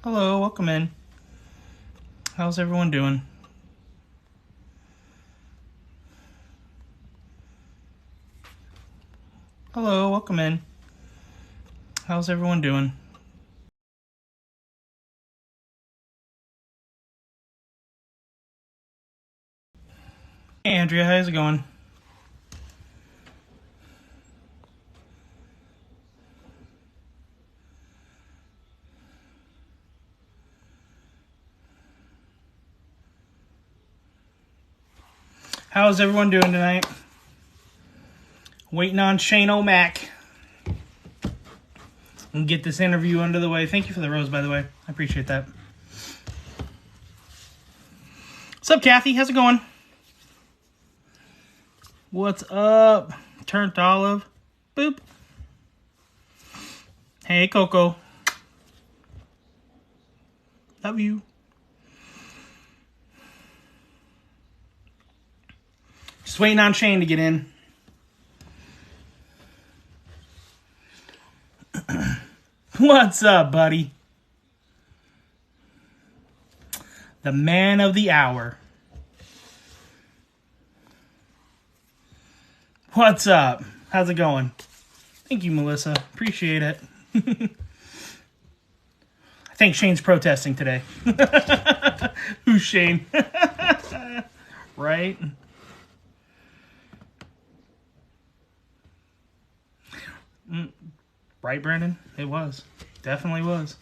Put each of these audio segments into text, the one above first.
Hello, welcome in. How's everyone doing? Hello, welcome in. How's everyone doing? Hey, Andrea, how's it going? How's everyone doing tonight? Waiting on Shane O'Mac. And get this interview under the way. Thank you for the rose, by the way. I appreciate that. What's up, Kathy? How's it going? What's up? Turnt Olive. Boop. Hey, Coco. Love you. Just waiting on Shane to get in. What's up, buddy? The man of the hour. What's up? How's it going? Thank you, Melissa. Appreciate it. I think Shane's protesting today. Who's Shane? Right? Right, Brandon? It was. Definitely was.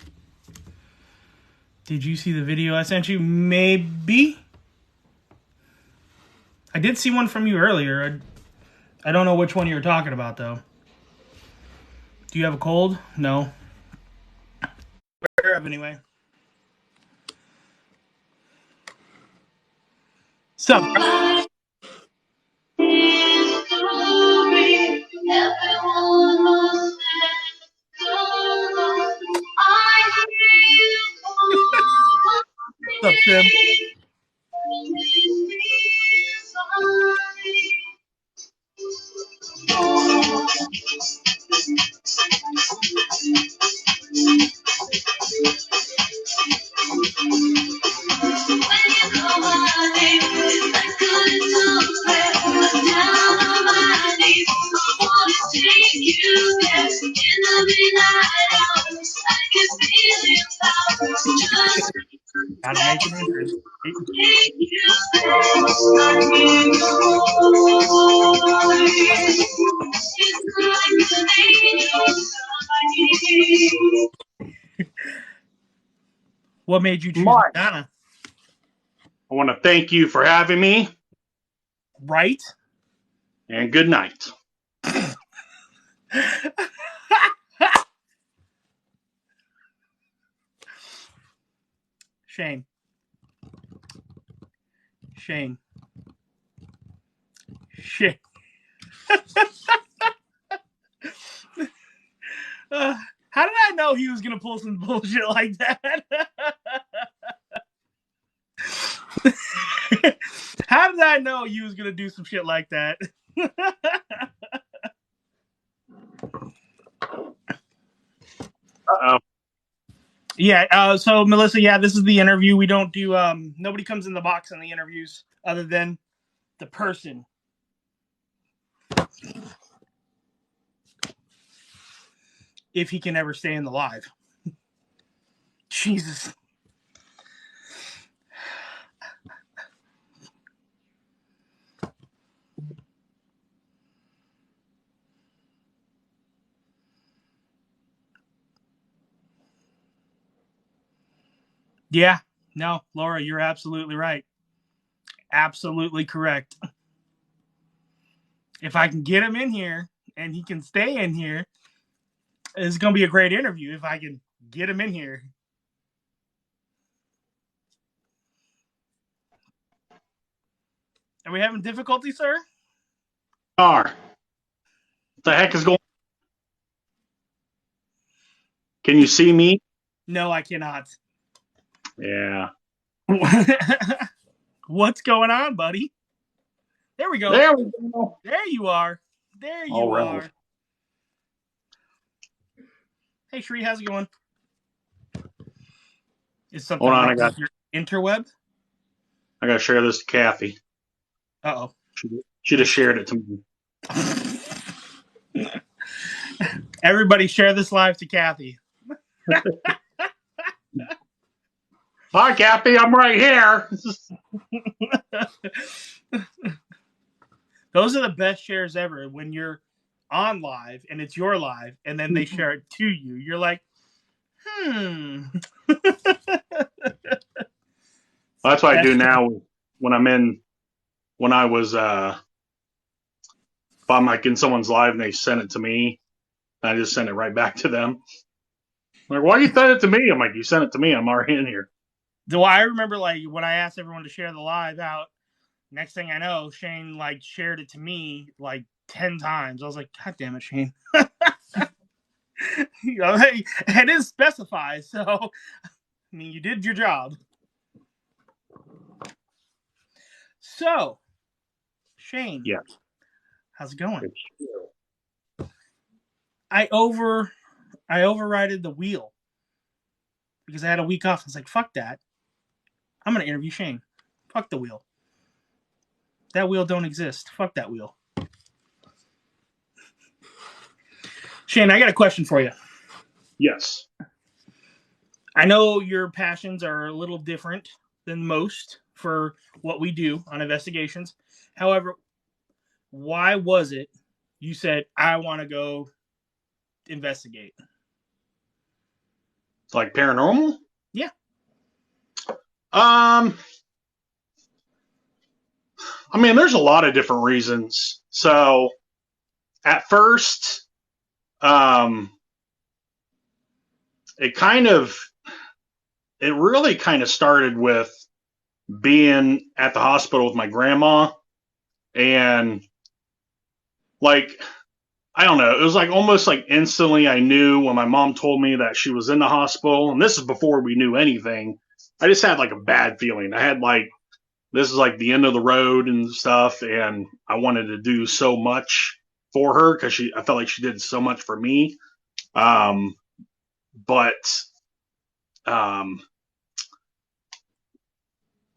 Did you see the video I sent you? Maybe? I did see one from you earlier. I don't know which one you were talking about, though. Do you have a cold? No. Where up, anyway? Sup? What's up, Tim? Gotta make an entrance. What made you choose Mark, Madonna? I want to thank you for having me, Right? and good night. Shane. Shane. Shane. How did I know he was gonna pull some bullshit like that? How did I know you was gonna do some shit like that? Uh-oh. Yeah, so Melissa, yeah, this is the interview. We don't do nobody comes in the box on the interviews other than the person. If he can ever stay in the live. Jesus. Yeah, no, Laura, you're absolutely right. Absolutely correct. If I can get him in here and he can stay in here, it's going to be a great interview if I can get him in here. Are we having difficulty, sir? What the heck is going on? Can you see me? No, I cannot. Yeah. What's going on, buddy? There we go. There we go. There you are. There you All right. are. Hey, Shree, how's it going? Is Hold something on, wrong with your interweb? I gotta share this to Kathy. Uh She just oh. shared it to me. Everybody share this live to Kathy. Hi, Kathy, I'm right here. Those are the best shares ever when you're on live and it's your live and then they share it to you. You're like, That's what I do Best- now when I'm in, when I was, if I'm like in someone's live and they send it to me, I just send it right back to them. Like, why you send it to me? I'm like, you sent it to me. I'm already in here. Do I remember like when I asked everyone to share the live out, next thing I know, Shane like shared it to me like 10 times. I was like, God damn it, Shane. You know, hey, it didn't specify, so I mean you did your job. So, Shane, Yeah. how's it going? It's true. I overrided the wheel because I had a week off. I was like, fuck that. I'm gonna interview Shane. Fuck the wheel. That wheel don't exist. Fuck that wheel. Shane, I got a question for you. Yes. I know your passions are a little different than most for what we do on investigations. However, why was it you said, I want to go investigate? Like paranormal? Yeah. I mean, there's a lot of different reasons. So at first, um, it kind of, it really kind of started with being at the hospital with my grandma, and like, I don't know, it was like almost like instantly I knew when my mom told me that she was in the hospital, and this is before we knew anything. I just had like a bad feeling. I had like, this is like the end of the road and stuff, and I wanted to do so much for her because I felt like she did so much for me. Um, but um,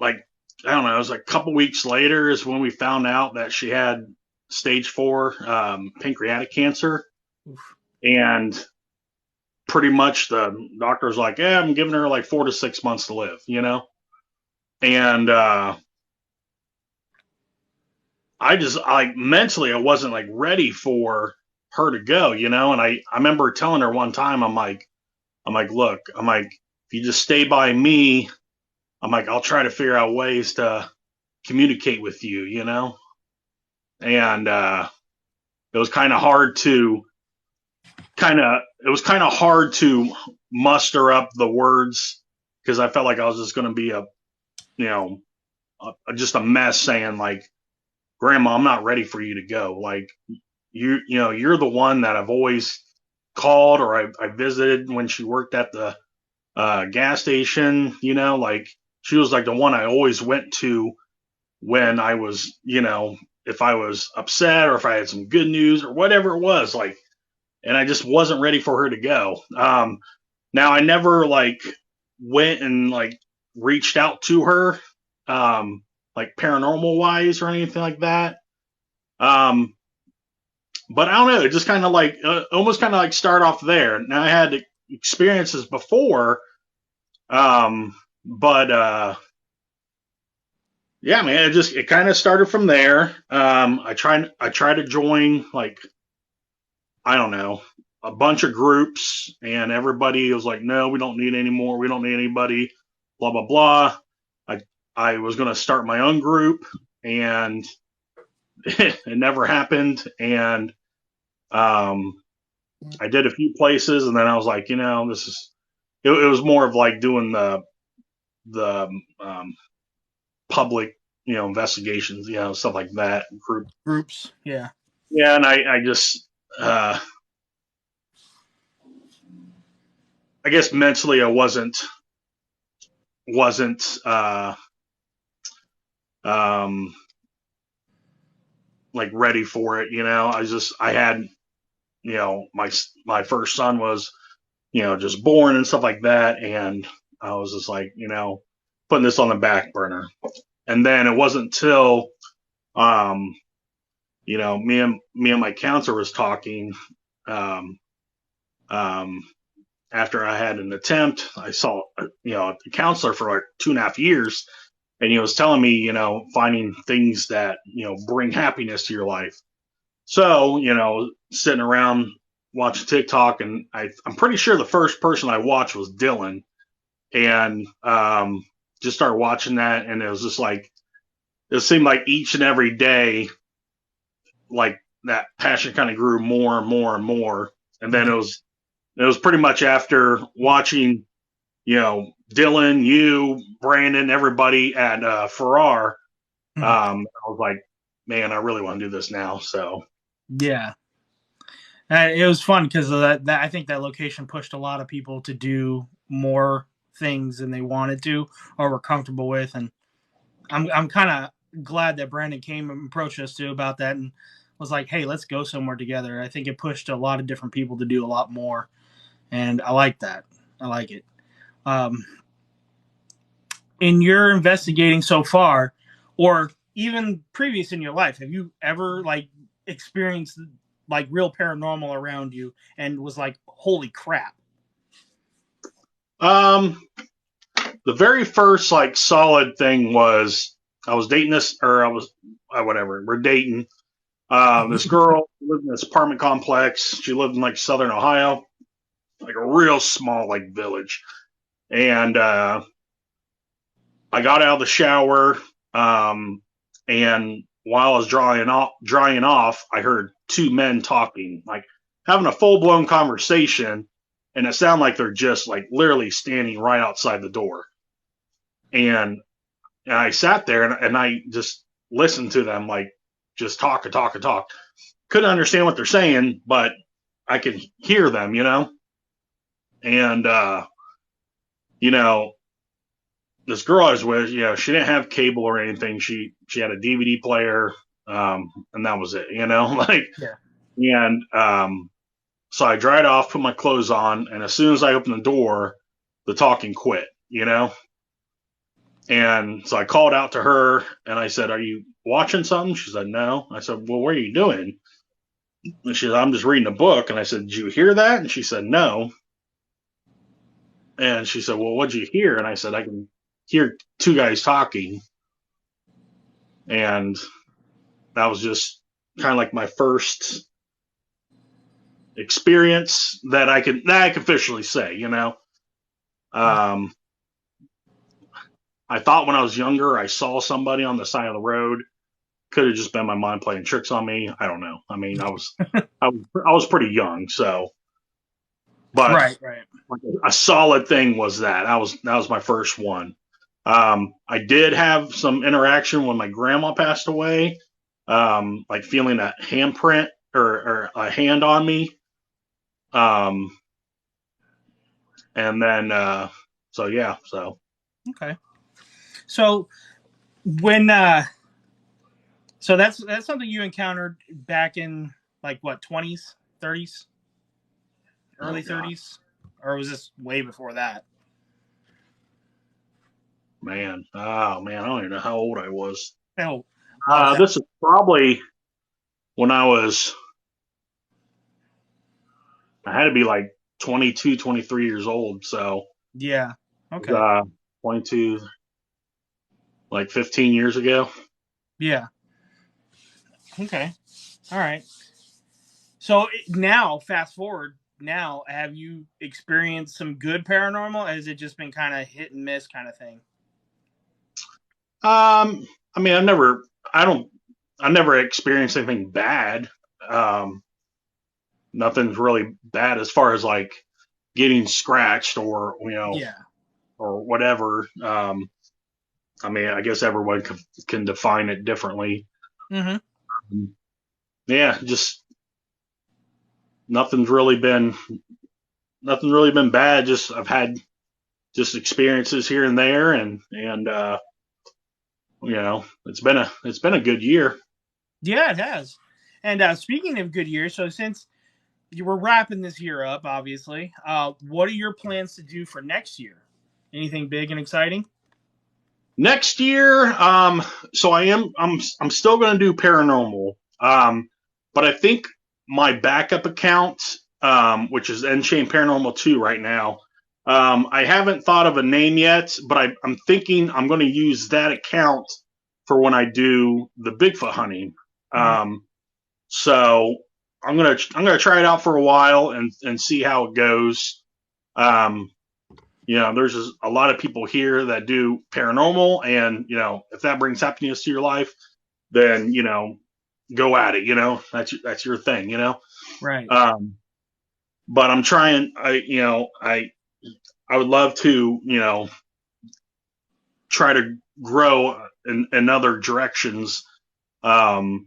like, I don't know, it was like a couple weeks later is when we found out that she had stage 4 pancreatic cancer. Oof. And pretty much the doctor's like, yeah, I'm giving her like 4 to 6 months to live, you know? And I just, like, mentally, I wasn't like ready for her to go, you know? And I remember telling her one time, look, I'm like, if you just stay by me, I'm like, I'll try to figure out ways to communicate with you, you know? And it was kind of hard to it was kind of hard to muster up the words because I felt like I was just going to be you know, just a mess saying like, Grandma, I'm not ready for you to go. Like you know, you're the one that I've always called or I visited when she worked at the gas station, you know, like she was like the one I always went to when I was, you know, if I was upset or if I had some good news or whatever it was, like, and I just wasn't ready for her to go. Now I never like went and like reached out to her, like paranormal wise or anything like that. Um, but I don't know, it just kind of like almost kind of like start off there. Now I had experiences before, but yeah, man, it kind of started from there. I tried to join like, I don't know, a bunch of groups, and everybody was like, no, we don't need any more. We don't need anybody, blah, blah, blah. I, I was going to start my own group, and it never happened. And I did a few places, and then I was like, you know, it was more of like doing the public, you know, investigations, you know, stuff like that. Groups. Yeah. Yeah, and I just, uh, I guess mentally I wasn't um like ready for it, you know. I had, you know, my first son was, you know, just born and stuff like that, and I was just like, putting this on the back burner. And then it wasn't until, um, me and my counselor was talking, um, um, after I had an attempt. I saw, a counselor for like 2.5 years, and he was telling me, finding things that, bring happiness to your life. So, sitting around watching TikTok, and I'm pretty sure the first person I watched was Dylan, and just started watching that, and it was just like, it seemed like each and every day, like that passion kind of grew more and more and more. And then it was pretty much after watching, Dylan, you, Brandon, everybody at Farrar. I was like, man, I really want to do this now. So Yeah. It was fun because of that. I think that location pushed a lot of people to do more things than they wanted to or were comfortable with. And I'm kind of glad that Brandon came and approached us too about that and was like, hey, let's go somewhere together. I think it pushed a lot of different people to do a lot more. And I like that. I like it. Um, in your investigating so far, or even previous in your life, have you ever like experienced like real paranormal around you and was like, holy crap? um, the very first like solid thing was I was dating this, or I was whatever. We're dating. This girl lived in this apartment complex. She lived in like Southern Ohio, like a real small like village. And I got out of the shower, and while I was drying off, I heard two men talking, like having a full blown conversation, and it sounded like they're just like literally standing right outside the door. And I sat there, and I just listened to them, like just talk and talk and talk. Couldn't understand what they're saying, but I could hear them, And you know, this girl I was with, she didn't have cable or anything. She had a DVD player, and that was it, like. Yeah. And so I dried off, put my clothes on, and as soon as I opened the door, the talking quit. And so I called out to her, and I said, "Are you watching something?" She said, "No." I said, "Well, what are you doing?" And she said, "I'm just reading a book." And I said, "Did you hear that?" And she said, "No." And she said, "Well, what'd you hear?" And I said, "I can hear two guys talking." And that was just kind of like my first experience that I can officially say. Um, I thought when I was younger I saw somebody on the side of the road. Could have just been my mind playing tricks on me. I don't know. I mean, I was pretty young, so. But Right. a solid thing was that was my first one. I did have some interaction when my grandma passed away, like feeling a handprint or a hand on me. Um, and then, so yeah, so. Okay. So when so that's something you encountered back in like what 20s, 30s, Oh early God, 30s, or was this way before that? man. Oh man, I don't even know how old I was. Oh, long time. This is probably when I had to be like 22, 23 years old. So, Yeah. Okay. 22, like 15 years ago. Yeah. Okay. All right. So now, fast forward. Now, have you experienced some good paranormal? Has it just been kind of hit and miss kind of thing? I mean, I never experienced anything bad. Um, Nothing's really bad as far as like getting scratched Yeah. or whatever. I mean, I guess everyone can define it differently. Mm-hmm. Yeah, just nothing's really been nothing's really been bad. Just I've had just experiences here and there, and it's been a good year. Yeah, it has. And speaking of good years, so since you were wrapping this year up, obviously, what are your plans to do for next year? Anything big and exciting? Next year, so I'm still going to do paranormal. But I think my backup account, which is Enchain Paranormal 2 right now, I haven't thought of a name yet, but I'm thinking I'm going to use that account for when I do the Bigfoot hunting. Mhm. So I'm gonna try it out for a while and see how it goes. Um, there's just a lot of people here that do paranormal, and if that brings happiness to your life, then go at it. That's your thing. Right. Um, but I'm trying. I would love to try to grow in other directions. Um,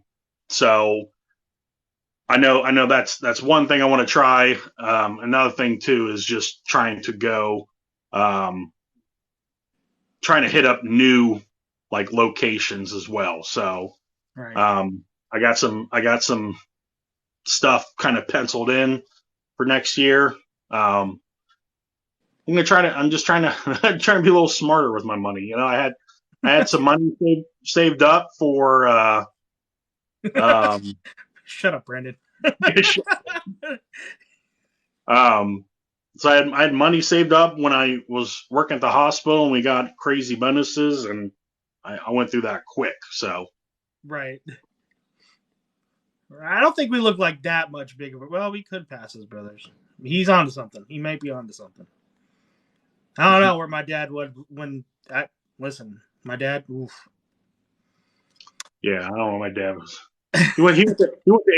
so I know that's one thing I want to try. Another thing too is just um, trying to hit up new like locations as well. So Right. um, I got some stuff kind of penciled in for next year. I'm just trying to trying to be a little smarter with my money. I had some money saved up for um, Shut up, Brandon. um, so I had money saved up when I was working at the hospital, and we got crazy bonuses, and I went through that quick. So Right. I don't think we look like that much bigger, but well, we could pass as brothers. He's onto something. He might be onto something. I don't know where my dad would when I listen. My dad, oof. yeah, I don't know. My dad was he went to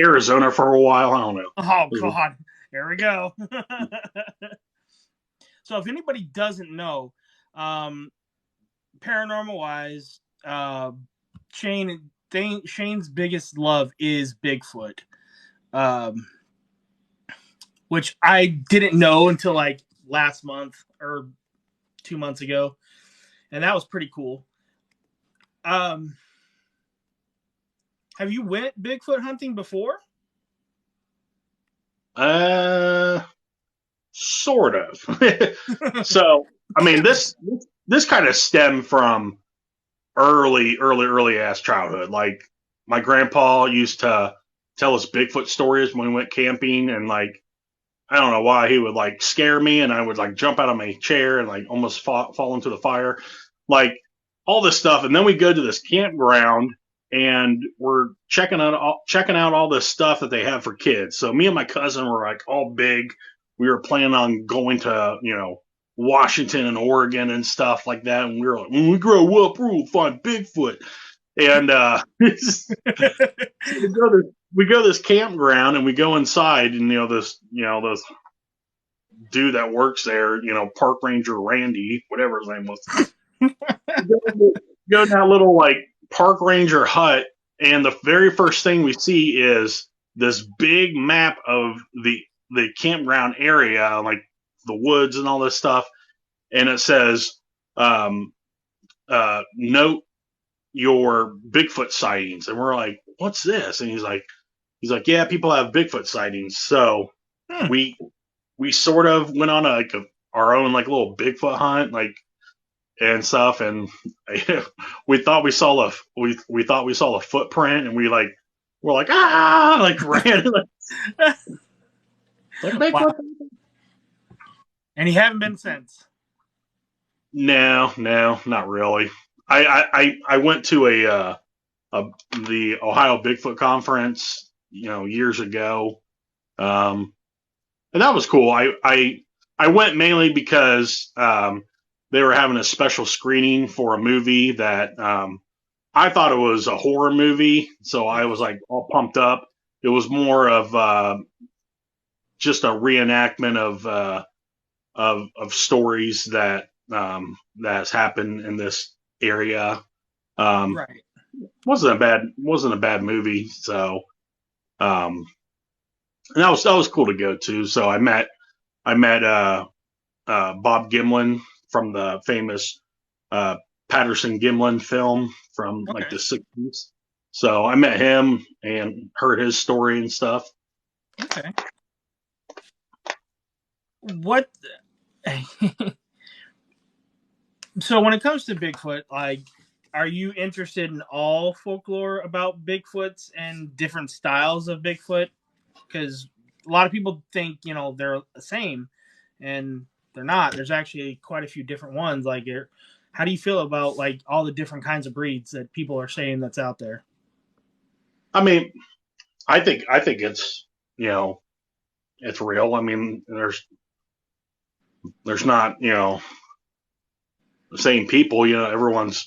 Arizona for a while. I don't know. Oh It was God, here we go. So if anybody doesn't know, um, paranormal wise, Shane's biggest love is Bigfoot, um, which I didn't know until like last month or 2 months ago, and that was pretty cool. Um, have you went Bigfoot hunting before? uh, sort of. So I mean, this kind of stemmed from early ass childhood. Like my grandpa used to tell us Bigfoot stories when we went camping, and like I don't know why he would like scare me, and I would like jump out of my chair and like almost fall into the fire, like all this stuff. And then we go to this campground, and we're checking out all this stuff that they have for kids. So me and my cousin were like all big. We were planning on going to Washington and Oregon and stuff like that. And we were like, when we grow up, we'll find Bigfoot. And so we go to this campground, and we go inside, and this dude that works there, Park Ranger Randy, whatever his name was, go in that little like park ranger hut, and the very first thing we see is this big map of the campground area, like the woods and all this stuff, and it says, um, "Note your Bigfoot sightings," and we're like, "What's this?" And he's like, "Yeah, people have Bigfoot sightings." So Hmm. we sort of went on our own like little Bigfoot hunt, like and stuff, and we thought we saw a footprint, and we're like like ran like Wow. Bigfoot. And you haven't been since. No, not really. I went to a the Ohio Bigfoot conference, years ago, um, and that was cool. I went mainly because they were having a special screening for a movie that I thought it was a horror movie, so I was like all pumped up. It was more of just a reenactment of stories that has happened in this area. Um, Right. wasn't a bad movie, so um, and that was cool to go to. So I met Bob Gimlin from the famous uh, Patterson Gimlin film from like Okay. the 60s. So I met him and heard his story and stuff. Okay. What So when it comes to Bigfoot, like, are you interested in all folklore about Bigfoots and different styles of Bigfoot? Because a lot of people think they're the same, and they're not. There's actually quite a few different ones. Like, how do you feel about like all the different kinds of breeds that people are saying that's out there? I mean, I think it's it's real. I mean, there's not the same people. Everyone's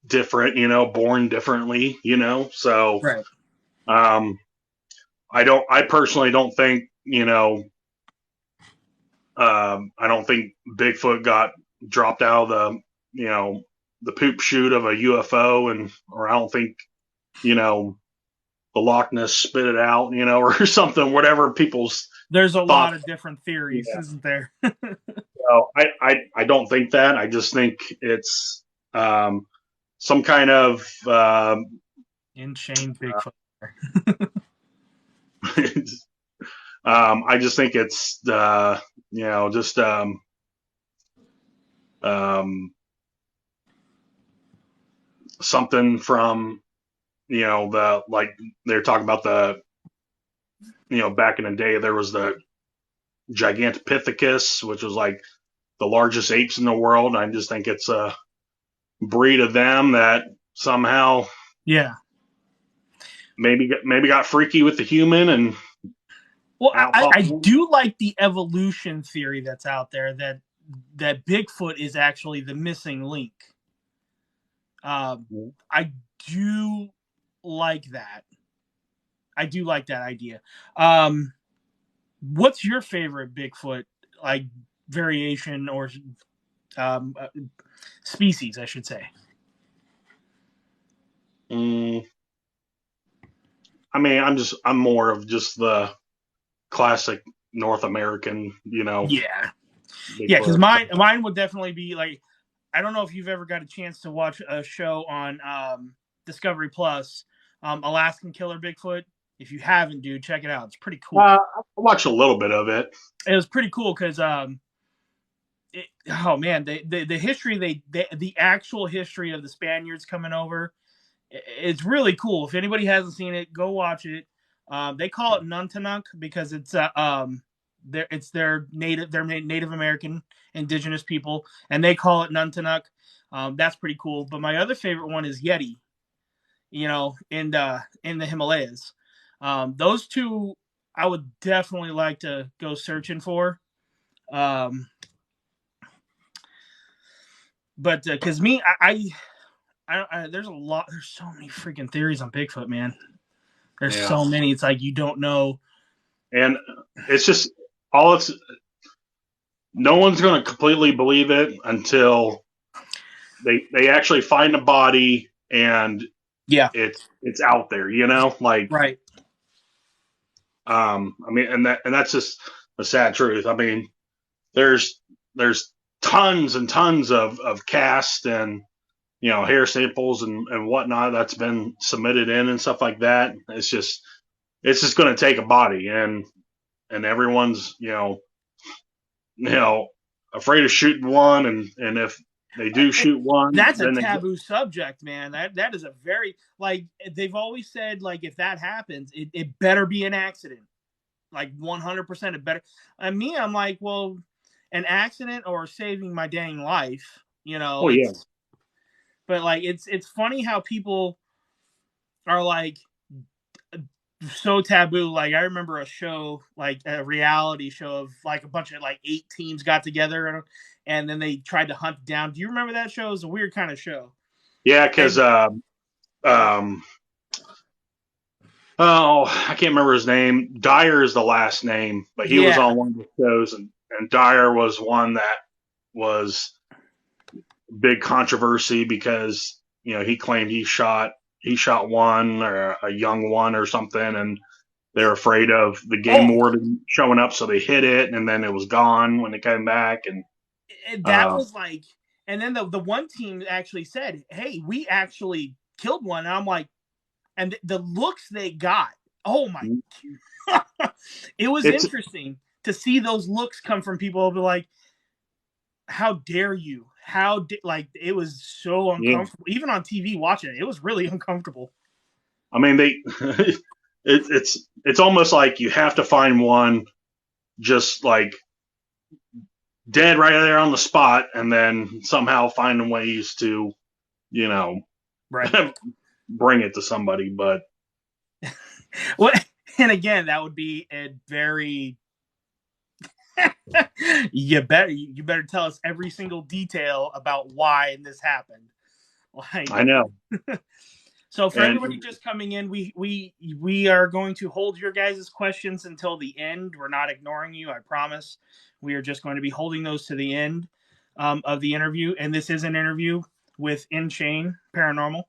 different. Born differently. So Right. um, I personally don't think I don't think Bigfoot got dropped out of the poop chute of a UFO, or I don't think the Loch Ness spit it out, or something. Whatever people's There's a lot thoughts. of different theories, Yeah. isn't there? So I don't think that. I just think it's some kind of In Shane Bigfoot. I just think it's just um, something from the like they're talking about the back in the day there was the Gigantopithecus, which was like the largest apes in the world. I just think it's a breed of them that somehow Yeah. maybe got freaky with the human and Well, out I popped one. do like the evolution theory that's out there that Bigfoot is actually the missing link. I do like that. I do like that idea. What's your favorite Bigfoot like variation or um, uh, species, I should say? Mm, I mean, I'm more of just the classic North American, Yeah, yeah, because Bigfoot. mine would definitely be like, I don't know if you've ever got a chance to watch a show on Discovery Plus, Alaskan Killer Bigfoot. If you haven't, dude, check it out. It's pretty cool. I watched a little bit of it. It was pretty cool because oh man, the history the actual history of the Spaniards coming over, it's really cool. If anybody hasn't seen it, go watch it. They call it Nuntanuk because it's their Native American indigenous people, and they call it Nuntanuk. That's pretty cool. But my other favorite one is Yeti. In the Himalayas. Those two I would definitely like to go searching for. Um, but because me, there's a lot. There's so many freaking theories on Bigfoot, man. There's Yeah, so many. It's like you don't know. and it's just all it's. No one's going to completely believe it until they actually find a body and Yeah. it's out there. Like Right. I mean, and that's just the sad truth. I mean, there's tons and tons of cast and hair samples and whatnot that's been submitted in and stuff like that. It's just going to take a body and everyone's afraid of shooting one and if they do shoot one That's a then they taboo subject, man. That is a very like they've always said like if that happens, it better be an accident. Like 100% it better. And me, I'm like, well, an accident or saving my dang life, oh yeah it's but like it's funny how people are like so taboo. Like I remember a show, like a reality show of like a bunch of like 8 teams got together and then they tried to hunt down. Do you remember that show? It was a weird kind of show. yeah because And um oh I can't remember his name. Dyer is the last name, but he was yeah, on one of the shows and Dyer was one that was big controversy because he claimed he shot one or a young one or something, and they're afraid of the game oh, warden showing up, so they hit it, and then it was gone when they came back. And that uh, was like, and then the one team actually said, "Hey, we actually killed one." And I'm like, and the looks they got, oh my, it was it's interesting to see those looks come from people who be like, how dare you like it was so Yeah. uncomfortable. Even on TV watching it, it was really uncomfortable. I mean, it's almost like you have to find one just like dead right there on the spot, and then somehow find ways to, you know, Right. bring it to somebody. But What? And again, that would be a very you better tell us every single detail about why this happened. Like, I know. so for And everybody just coming in, we are going to hold your guys' questions until the end. We're not ignoring you, I promise. We are just going to be holding those to the end of the interview. And this is an interview with In Shane Paranormal.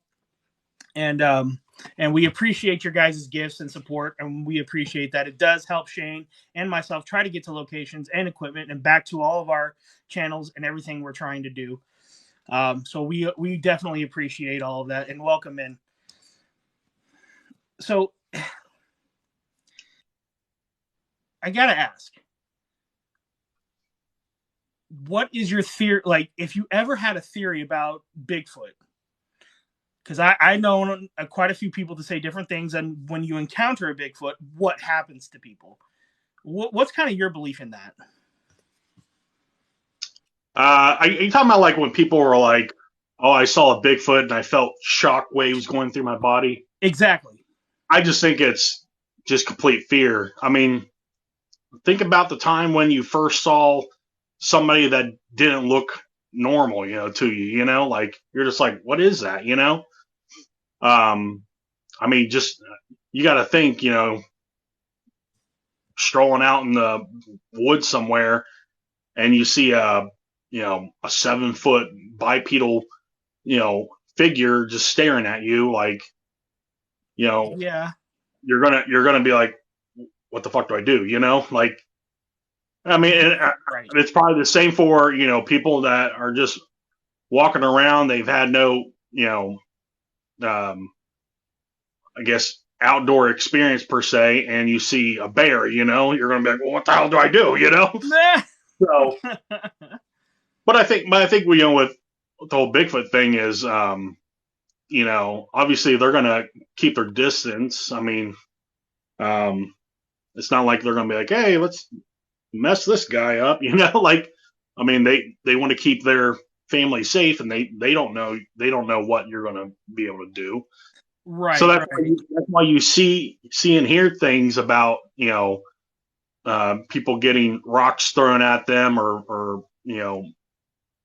And we appreciate your guys' gifts and support, and we appreciate that. It does help Shane and myself try to get to locations and equipment and back to all of our channels and everything we're trying to do. So we definitely appreciate all of that, and welcome in. So I gotta ask, what is your theory? Like, if you ever had a theory about Bigfoot, because I know quite a few people to say different things, and when you encounter a Bigfoot, what happens to people? What's kind of your belief in that? are you talking about like when people were like, "Oh, I saw a Bigfoot and I felt shock waves going through my body"? Exactly. I just think it's just complete fear. I mean, think about the time when you first saw somebody that didn't look normal, to you, like you're just like, what is that, I mean, just you got to think, strolling out in the woods somewhere and you see a 7-foot bipedal, figure just staring at you, like, Yeah. you're gonna be like, what the fuck do I do? Like, I mean, Right. it's probably the same for, people that are just walking around. They've had no, I guess, outdoor experience per se, and you see a bear, you're going to be like, well, what the hell do I do? So, but I think with the whole Bigfoot thing is, obviously they're going to keep their distance. I mean, it's not like they're going to be like, hey, let's mess this guy up, like, I mean, they want to keep their family safe, and they don't know what you're going to be able to do. Right. So that's right. why you see and hear things about, people getting rocks thrown at them, or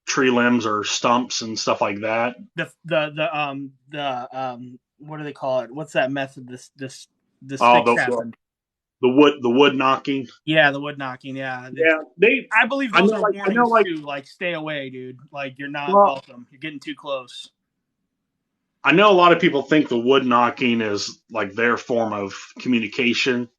tree limbs or stumps and stuff like that. The what do they call it? What's that method? This Oh, fix happened. the wood knocking. Yeah, the wood knocking. Yeah, I believe those are warnings too. Like, stay away, dude. Like, you're not welcome. You're getting too close. I know a lot of people think the wood knocking is like their form of communication.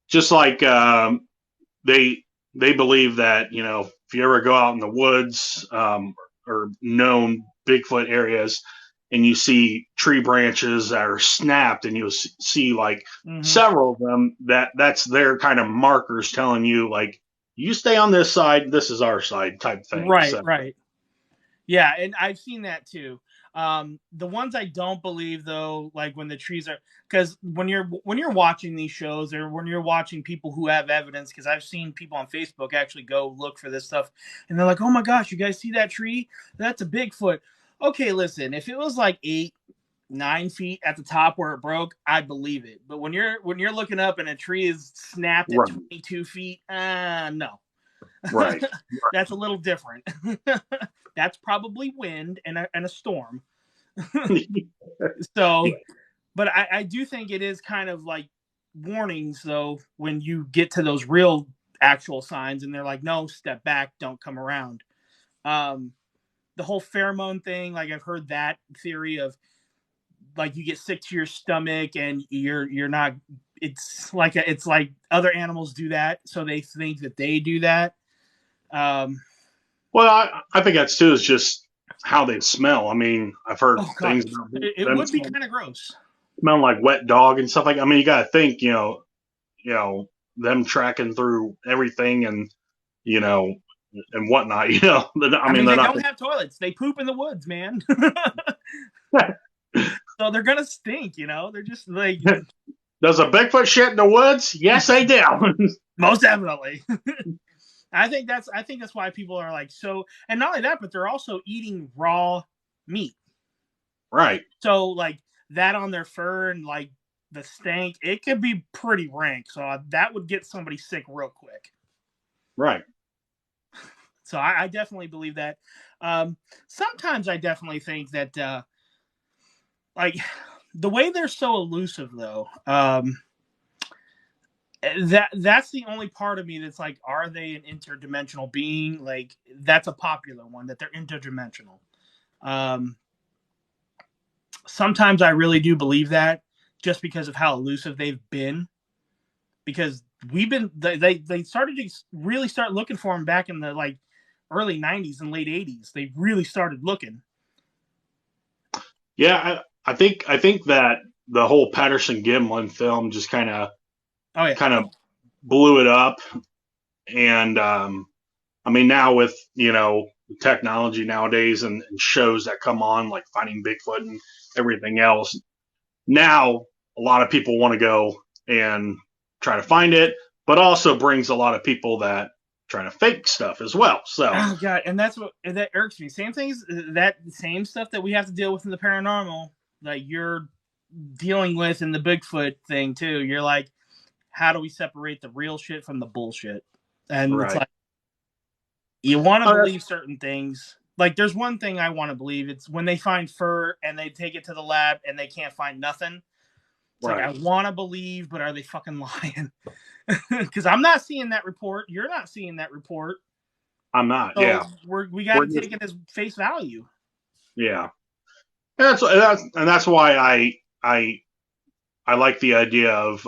Just like they believe that, if you ever go out in the woods, or known Bigfoot areas, and you see tree branches that are snapped, and you'll see like several of them, that's their kind of markers telling you, like, you stay on this side, this is our side, type thing. Right, so. right. Yeah, and I've seen that too. The ones I don't believe, though, like when the trees are, because when you're watching these shows, or when you're watching people who have evidence, because I've seen people on Facebook actually go look for this stuff, and they're like, oh my gosh, you guys see that tree? That's a Bigfoot. Okay, listen, if it was like 8-9 feet at the top where it broke, I'd believe it. But when you're looking up and a tree is snapped at 22 feet, no. Right. That's a little different. That's probably wind and a storm. So, but I do think it is kind of like warnings, though, when you get to those real actual signs, and they're like, no, step back, don't come around. The whole pheromone thing, like, I've heard that theory of, like, you get sick to your stomach and you're not, it's like other animals do that, so they think that they do that. Well, I think that's too is just how they smell. I mean, I've heard things about it would be kind of gross. Smelling like wet dog and stuff like. I mean, you got to think, them tracking through everything, and and whatnot. You know, I I mean, mean, they're they not. don't have toilets. They poop in the woods, man. So they're gonna stink, you know. They're just like Does a Bigfoot shit in the woods? Yes, they do. most definitely. I think that's why people are like so, and not only that, but they're also eating raw meat. Right, So like that on their fur and like the stank, it could be pretty rank. So that would get somebody sick real quick. right. So I definitely believe that. Sometimes I definitely think that like the way they're so elusive though, that's the only part of me that's like, are they an interdimensional being? Like that's a popular one, that they're interdimensional. Um, Sometimes I really do believe that, just because of how elusive they've been. Because they started to really start looking for them back in the like early '90s and late '80s. They really started looking. Yeah, I think that the whole Patterson Gimlin film just Oh yeah. kind of blew it up, and I mean, now with technology nowadays and shows that come on like Finding Bigfoot and everything else, now a lot of people want to go and try to find it, but also brings a lot of people that try to fake stuff as well. So Oh god, and that's what that irks me. Same things, that same stuff that we have to deal with in the paranormal, like you're dealing with in the Bigfoot thing too. You're like, how do we separate the real shit from the bullshit? And it's right, like, you want to oh, believe certain things. Like there's one thing I want to believe. It's when they find fur and they take it to the lab and they can't find nothing. It's like, right. I want to believe, but are they fucking lying? Because I'm not seeing that report. You're not seeing that report. I'm not. So Yeah, we got we're to just take it as face value. yeah. And that's why I like the idea of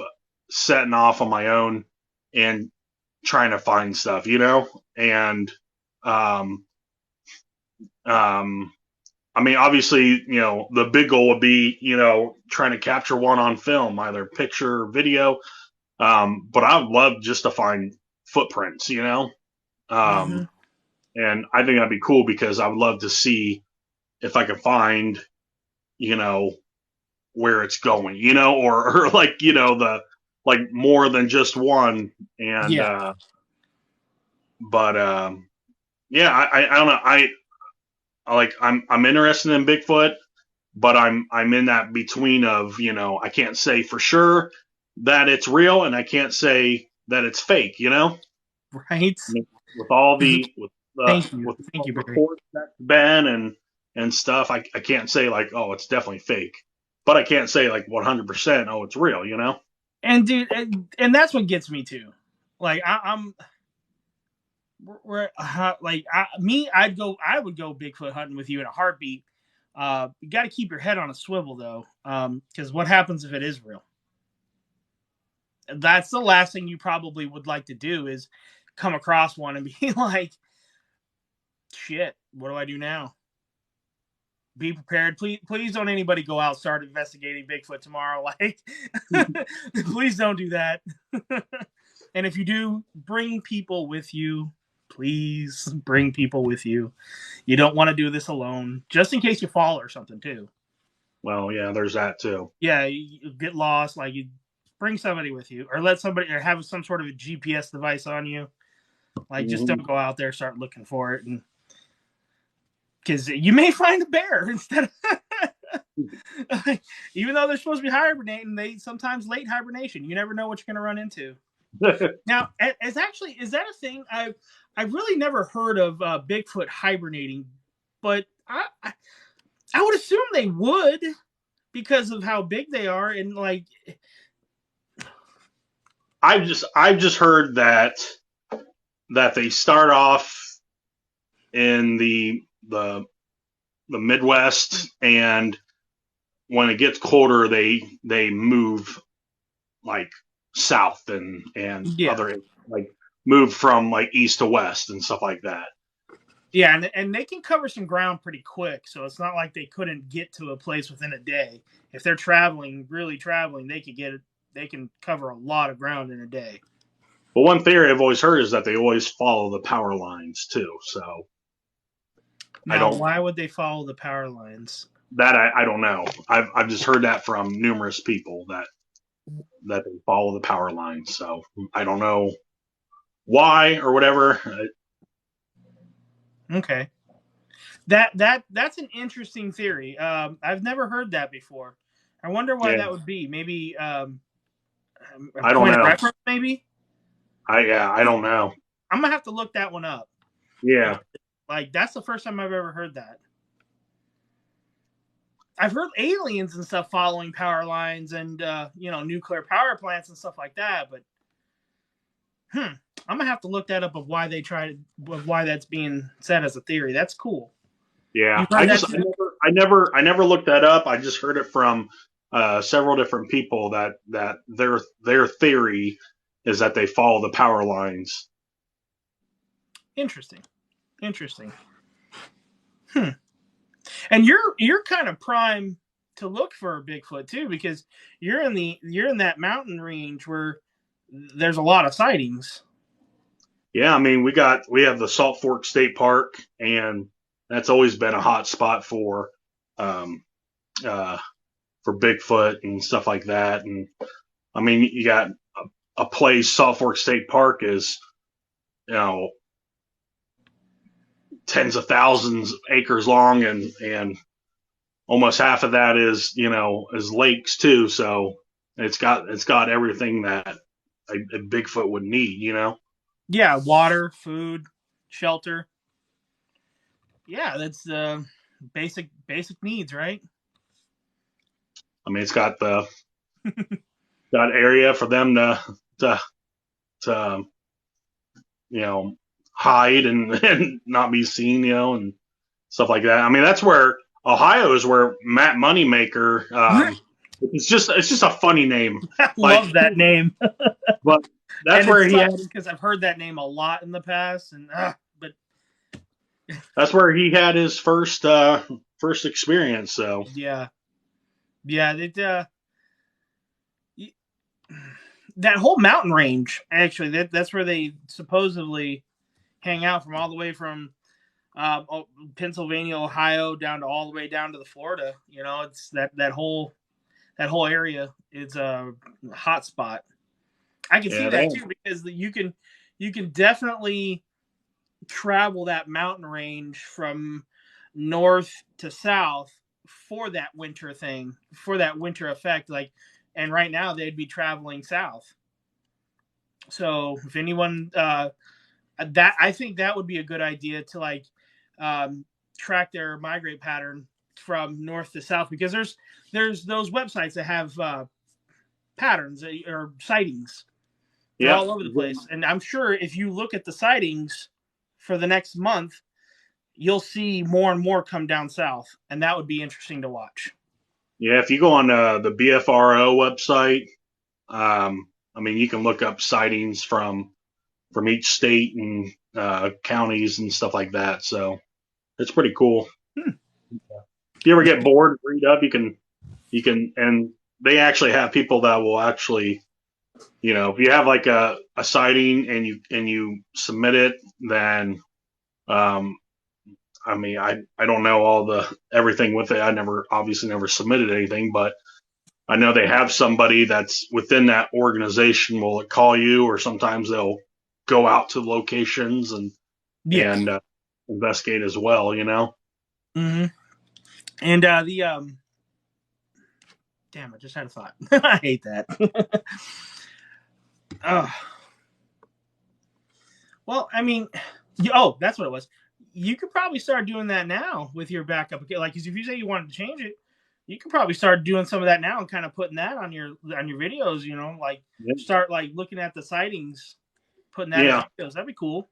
setting off on my own and trying to find stuff, and um, um, I mean, obviously, the big goal would be, trying to capture one on film, either picture or video. But I would love just to find footprints, Mm-hmm. um, and I think that'd be cool because I would love to see if I could find, you know, where it's going, or like, the like more than just one. And Yeah. but yeah, I don't know. I'm interested in Bigfoot, but I'm in that between of, I can't say for sure that it's real and I can't say that it's fake, Right. I mean, with all the Thank you. with Thank all you, the Barry. reports that's been and stuff, I can't say like, oh, it's definitely fake, but I can't say like 100%, oh, it's real, And dude, and that's what gets me too. Like I'm we're like I would go Bigfoot hunting with you in a heartbeat. You got to keep your head on a swivel though, because what happens if it is real? That's the last thing you probably would like to do, is come across one and be like, shit, what do I do now? Be prepared. Please don't anybody go out start investigating Bigfoot tomorrow. Like, please don't do that. And if you do, bring people with you. Please bring people with you. You don't want to do this alone, just in case you fall or something too. Well, yeah, there's that too. Yeah, you get lost. Like, you bring somebody with you, or let somebody, or have some sort of a GPS device on you. Like, just Mm-hmm. don't go out there start looking for it, and because you may find a bear instead of even though they're supposed to be hibernating, they sometimes late hibernation. You never know what you're going to run into. Now, is that a thing? I've really never heard of Bigfoot hibernating, but I would assume they would, because of how big they are, and like, I've just heard that they start off in the Midwest, and when it gets colder, they move like south and yeah, other like move from like east to west and stuff like that. yeah, and they can cover some ground pretty quick, so it's not like they couldn't get to a place within a day. If they're traveling, really traveling, they could get it. They can cover a lot of ground in a day. But one theory I've always heard is that they always follow the power lines too. So I Now, don't why would they follow the power lines? I don't know. I've just heard that from numerous people that they follow the power lines. So I don't know why or whatever. Okay. That's an interesting theory. I've never heard that before. I wonder why Yeah, that would be. Maybe a I don't point of know. reference. Maybe I don't know. I'm gonna have to look that one up. Yeah, Like that's the first time I've ever heard that. I've heard aliens and stuff following power lines and nuclear power plants and stuff like that. But I'm gonna have to look that up of why they tried of why that's being said as a theory. That's cool. yeah. You've heard that too? I never looked that up. I just heard it from several different people that their theory is that they follow the power lines. Interesting. Interesting. And you're kind of prime to look for a Bigfoot too, because you're in that mountain range where there's a lot of sightings. Yeah, I mean we have the Salt Fork State Park, and that's always been a hot spot um, uh, for Bigfoot and stuff like that. And I mean you got a place, Salt Fork State Park is, you know, tens of thousands of acres long, and almost half of that is, you know, is lakes too. So it's got everything that a Bigfoot would need, you know. Yeah, water, food, shelter. Yeah, that's basic needs, right? I mean, it's got the got area for them to to you know, hide and not be seen, you know, and stuff like that. I mean, that's where Ohio is where Matt Moneymaker. It's just a funny name, I like, love that name. but that's And where it he had sucks because I've heard that name a lot in the past, and but that's where he had his first experience. So yeah, it that whole mountain range actually that's where they supposedly hang out from all the way from Pennsylvania, Ohio, down to all the way down to the Florida. You know, it's that whole area is a hot spot. I can see yeah, that too because you can definitely travel that mountain range from north to south for that winter thing, for that winter effect. Like, and right now they'd be traveling south. So if anyone that I think that would be a good idea to like track their migrate pattern from north to south because there's those websites that have patterns or sightings. They're yeah, all over the place, and I'm sure if you look at the sightings for the next month, you'll see more and more come down south, and that would be interesting to watch. yeah. If you go on the BFRO website, I mean, you can look up sightings from each state and counties and stuff like that. So it's pretty cool. If you ever get bored, read up. You can, and they actually have people that will actually, you know, if you have like a sighting and you submit it, then um, I mean, I don't know all the everything with it. I never obviously never submitted anything, but I know they have somebody that's within that organization will call you, or sometimes they'll go out to locations Yes. and investigate as well. You know. Mm-hmm. And the damn, I just had a thought. I hate that. Oh, well, I mean, oh, that's what it was. You could probably start doing that now with your backup. Like, because if you say you wanted to change it, you could probably start doing some of that now and kind of putting that on your videos. You know, like Yeah. start like looking at the sightings, putting that Yeah. in videos. That'd be cool.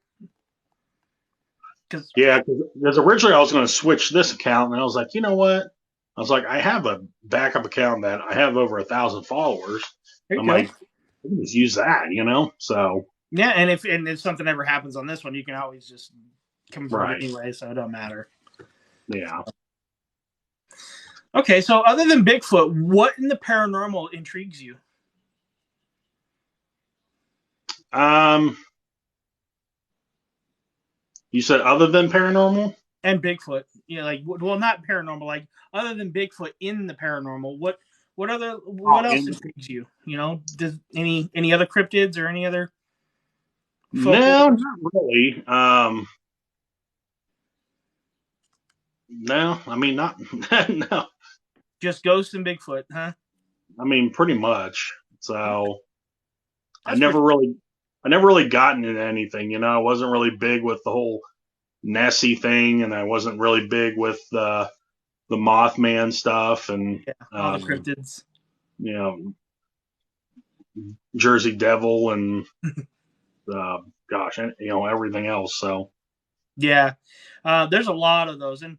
Yeah, because originally I was going to switch this account, and I was like, you know what? I was like, I have a backup account that I have over 1,000 followers. There you I'm go. like, I can just use that, you know. So yeah, and if something ever happens on this one, you can always just convert right, it anyway, so it don't matter. yeah. Okay, so other than Bigfoot, what in the paranormal intrigues you? Um, you said other than paranormal? And Bigfoot. Yeah, like well, not paranormal. Like other than Bigfoot in the paranormal, what Oh, else intrigues you? You know, does any other cryptids or any other no, folklore? not really. No, I mean not. No, Just ghosts and Bigfoot, huh? I mean pretty much. So I That's never pretty. really, I never really gotten into anything. You know, I wasn't really big with the whole Nessie thing, and I wasn't really big with the Mothman stuff, and Yeah, all the cryptids. you know, Jersey Devil, and gosh, you know, everything else. So Yeah, there's a lot of those, and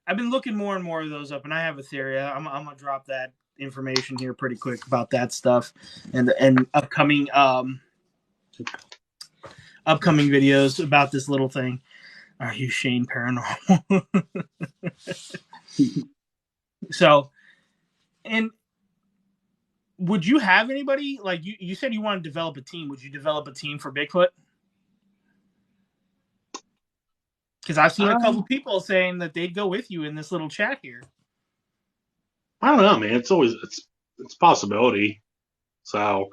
I've been looking more and more of those up, and I have a theory. I'm gonna drop that information here pretty quick about that stuff, and upcoming videos about this little thing. Are you Shane Paranormal? So, and would you have anybody like you said you want to develop a team? Would you develop a team for Bigfoot? Because I've seen a couple um, people saying that they'd go with you in this little chat here. I don't know, man. It's always it's a possibility. So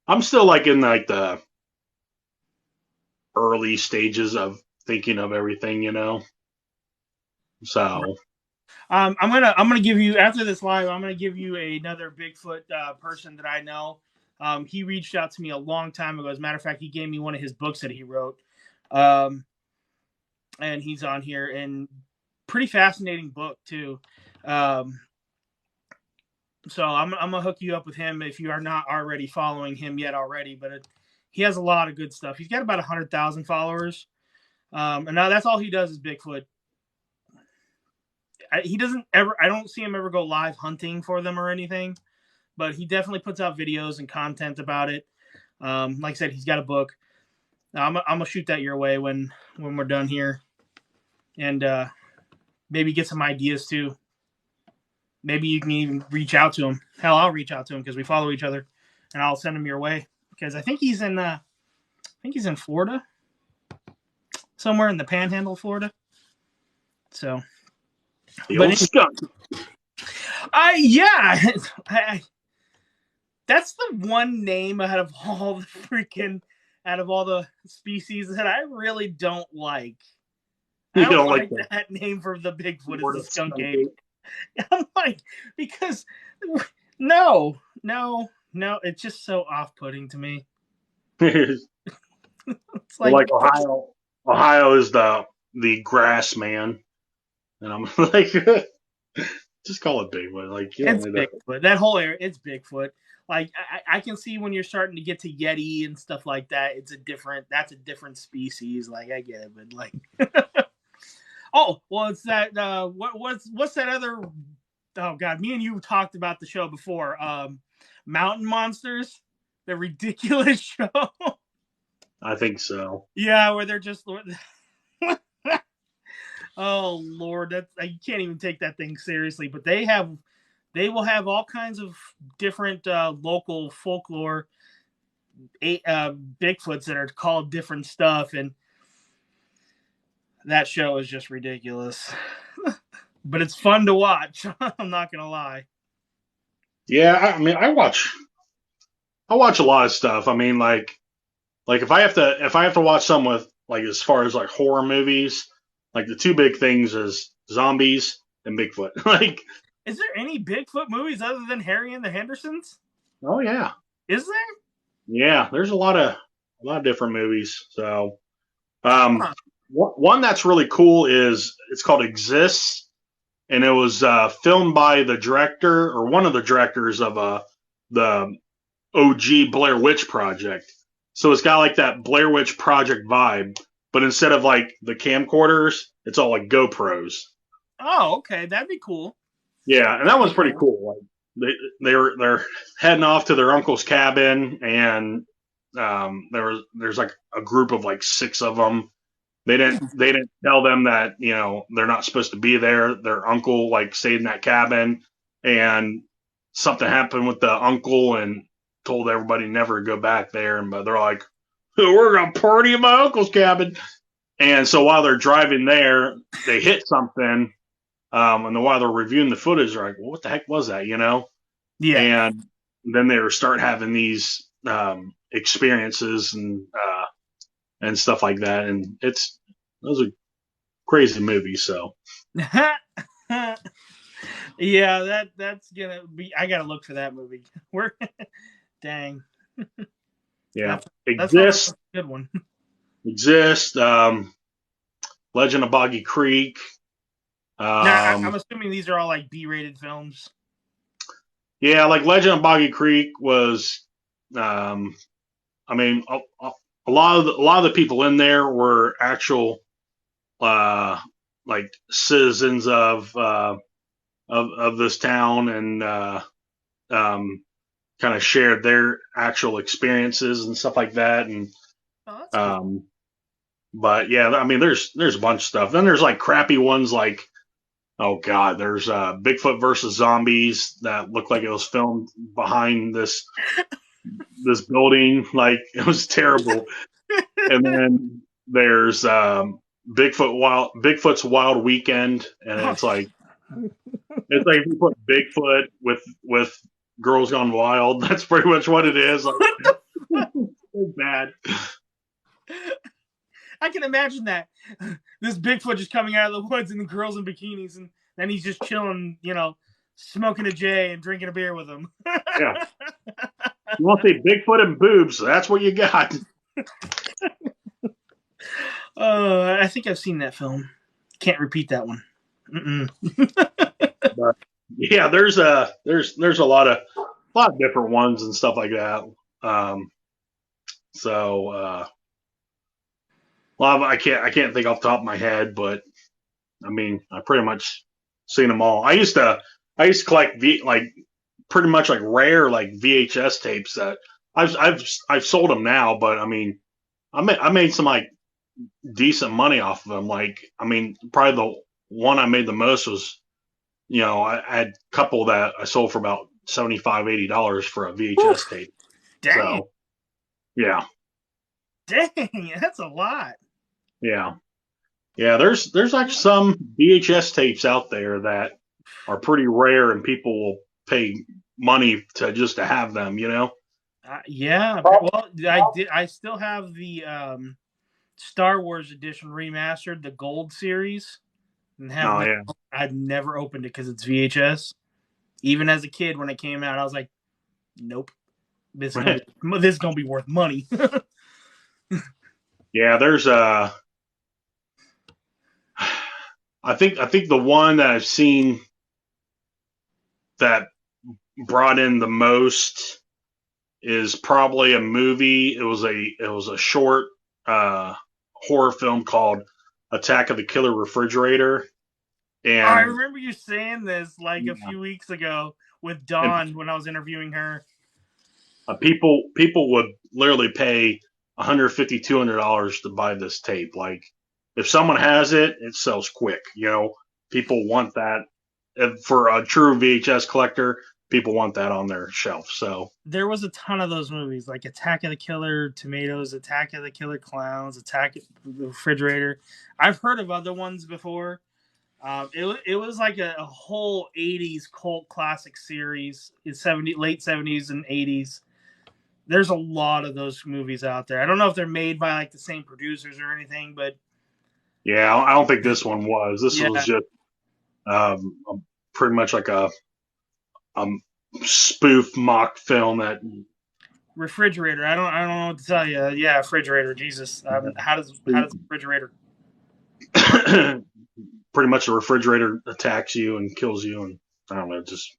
I'm still like in like the early stages of thinking of everything, you know. So I'm gonna give you after this live. I'm gonna give you another Bigfoot person that I know. He reached out to me a long time ago. As a matter of fact, he gave me one of his books that he wrote, um, and he's on here. And pretty fascinating book too. Um, so I'm gonna hook you up with him if you are not already following him yet already. But he has a lot of good stuff. He's got about 100,000 followers, and now that's all he does is Bigfoot. He doesn't ever. I don't see him ever go live hunting for them or anything, but he definitely puts out videos and content about it. Like I said, he's got a book. I'm gonna shoot that your way when we're done here, and maybe get some ideas too. Maybe you can even reach out to him. Hell, I'll reach out to him because we follow each other, and I'll send him your way because I think he's in Florida, somewhere in the Panhandle, Florida. So, the but old skunk. yeah, I, that's the one name out of all the species that I really don't like. I You don't know, like like the that name for the Bigfoot is the Florida skunk skunk ape. I'm like, because no, no, no, it's just so off putting to me. ape. It's Well, like, like Ohio is the grass man, and I'm like, just call it Bigfoot. Like you don't it's need to. Bigfoot. That whole area, it's Bigfoot. Like I can see when you're starting to get to Yeti and stuff like that, that's a different species. Like I get it, but like oh, well, it's that what's that other? Oh God, me and you talked about the show before. Mountain Monsters, the ridiculous show. I think so. Yeah, where they're just. Oh Lord, that you can't even take that thing seriously. But they will have all kinds of different local folklore, Bigfoots that are called different stuff, and that show is just ridiculous. But it's fun to watch. I'm not gonna lie. Yeah, I mean, I watch a lot of stuff. I mean, like if I have to watch some with like as far as like horror movies, like the two big things is zombies and Bigfoot. Like, Is there any Bigfoot movies other than Harry and the Hendersons? oh yeah, Is there? yeah. There's a lot of different movies. So, Huh. one that's really cool is it's called Exists, and it was filmed by the director or one of the directors of the OG Blair Witch Project. So it's got like that Blair Witch Project vibe, but instead of like the camcorders, it's all like GoPros. Oh, okay, that'd be cool. Yeah, and that That'd one's be pretty cool. cool. Like they're heading off to their uncle's cabin, and there's like a group of like six of them. They didn't tell them that they're not supposed to be there. Their uncle like stayed in that cabin, and something happened with the uncle and told everybody never to go back there. And but they're like, We're gonna party at my uncle's cabin. And so while they're driving there, they hit something. And while they're reviewing the footage, they're like, well, what the heck was that? Yeah. And then they start having these experiences and stuff like that. And those are crazy movies. So Yeah, that's gonna be. I gotta look for that movie. We're dang. yeah, That sounds like exists, a good one. exist. Legend of Boggy Creek. Now I'm assuming these are all like B-rated films. Yeah, like Legend of Boggy Creek was. I mean, a lot of the people in there were actual like citizens of this town and kind of shared their actual experiences and stuff like that. And Oh, that's cool. but yeah, I mean, there's a bunch of stuff. Then there's like crappy ones like, oh god, there's Bigfoot versus zombies that looked like it was filmed behind this building. Like it was terrible. And then there's Bigfoot's Wild Weekend, and Oh, it's like you put Bigfoot with Girls Gone Wild. That's pretty much what it is. Like, so bad. I can imagine that. This Bigfoot just coming out of the woods and the girls in bikinis, and then he's just chilling, smoking a J and drinking a beer with them. Yeah. You want to say Bigfoot and boobs? That's what you got. I think I've seen that film. Can't repeat that one. But yeah, there's a lot of different ones and stuff like that. So well, I can't think off the top of my head, but I mean, I pretty much seen them all. I used to collect pretty much like rare like VHS tapes that I've sold them now, but I mean, I made some like decent money off of them. Like, I mean, probably the one I made the most was, I had a couple that I sold for about $75-$80 for a VHS tape. Dang. So, yeah. Dang, that's a lot. Yeah. Yeah, there's actually some VHS tapes out there that are pretty rare and people will pay money to have them, Yeah. Well, I still have the Star Wars edition remastered, the Gold series, and I've never opened it because it's VHS. Even as a kid, when it came out, I was like, "Nope, this is gonna be worth money." Yeah, there's I think the one that I've seen that brought in the most is probably a movie. It was a short horror film called Attack of the Killer Refrigerator. And I remember you saying this like a few weeks ago with Dawn when I was interviewing her. People would literally pay $150, $200 to buy this tape. Like, if someone has it, it sells quick. People want that. For a true VHS collector, people want that on their shelf. So there was a ton of those movies, like Attack of the Killer Tomatoes, Attack of the Killer Clowns, Attack of the Refrigerator. I've heard of other ones before. It was like a whole 80s cult classic series in late 70s and 80s. There's a lot of those movies out there. I don't know if they're made by like the same producers or anything, but yeah, I don't think this one was. This was just pretty much like a spoof mock film that Refrigerator. I don't know what to tell you. Yeah, Refrigerator. Jesus, how does Refrigerator? Pretty much the refrigerator attacks you and kills you, and I don't know, just.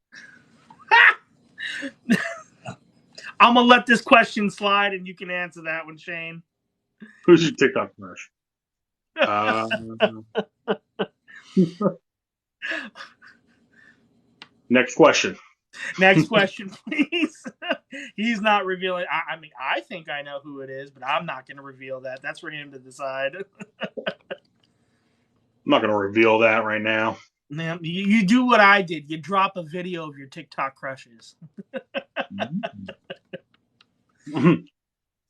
I'm gonna let this question slide, and you can answer that one, Shane. Who's your TikTok crush? Next question. Next question, please. He's not revealing. I mean, I think I know who it is, but I'm not going to reveal that. That's for him to decide. I'm not going to reveal that right now. Man, you do what I did. You drop a video of your TikTok crushes.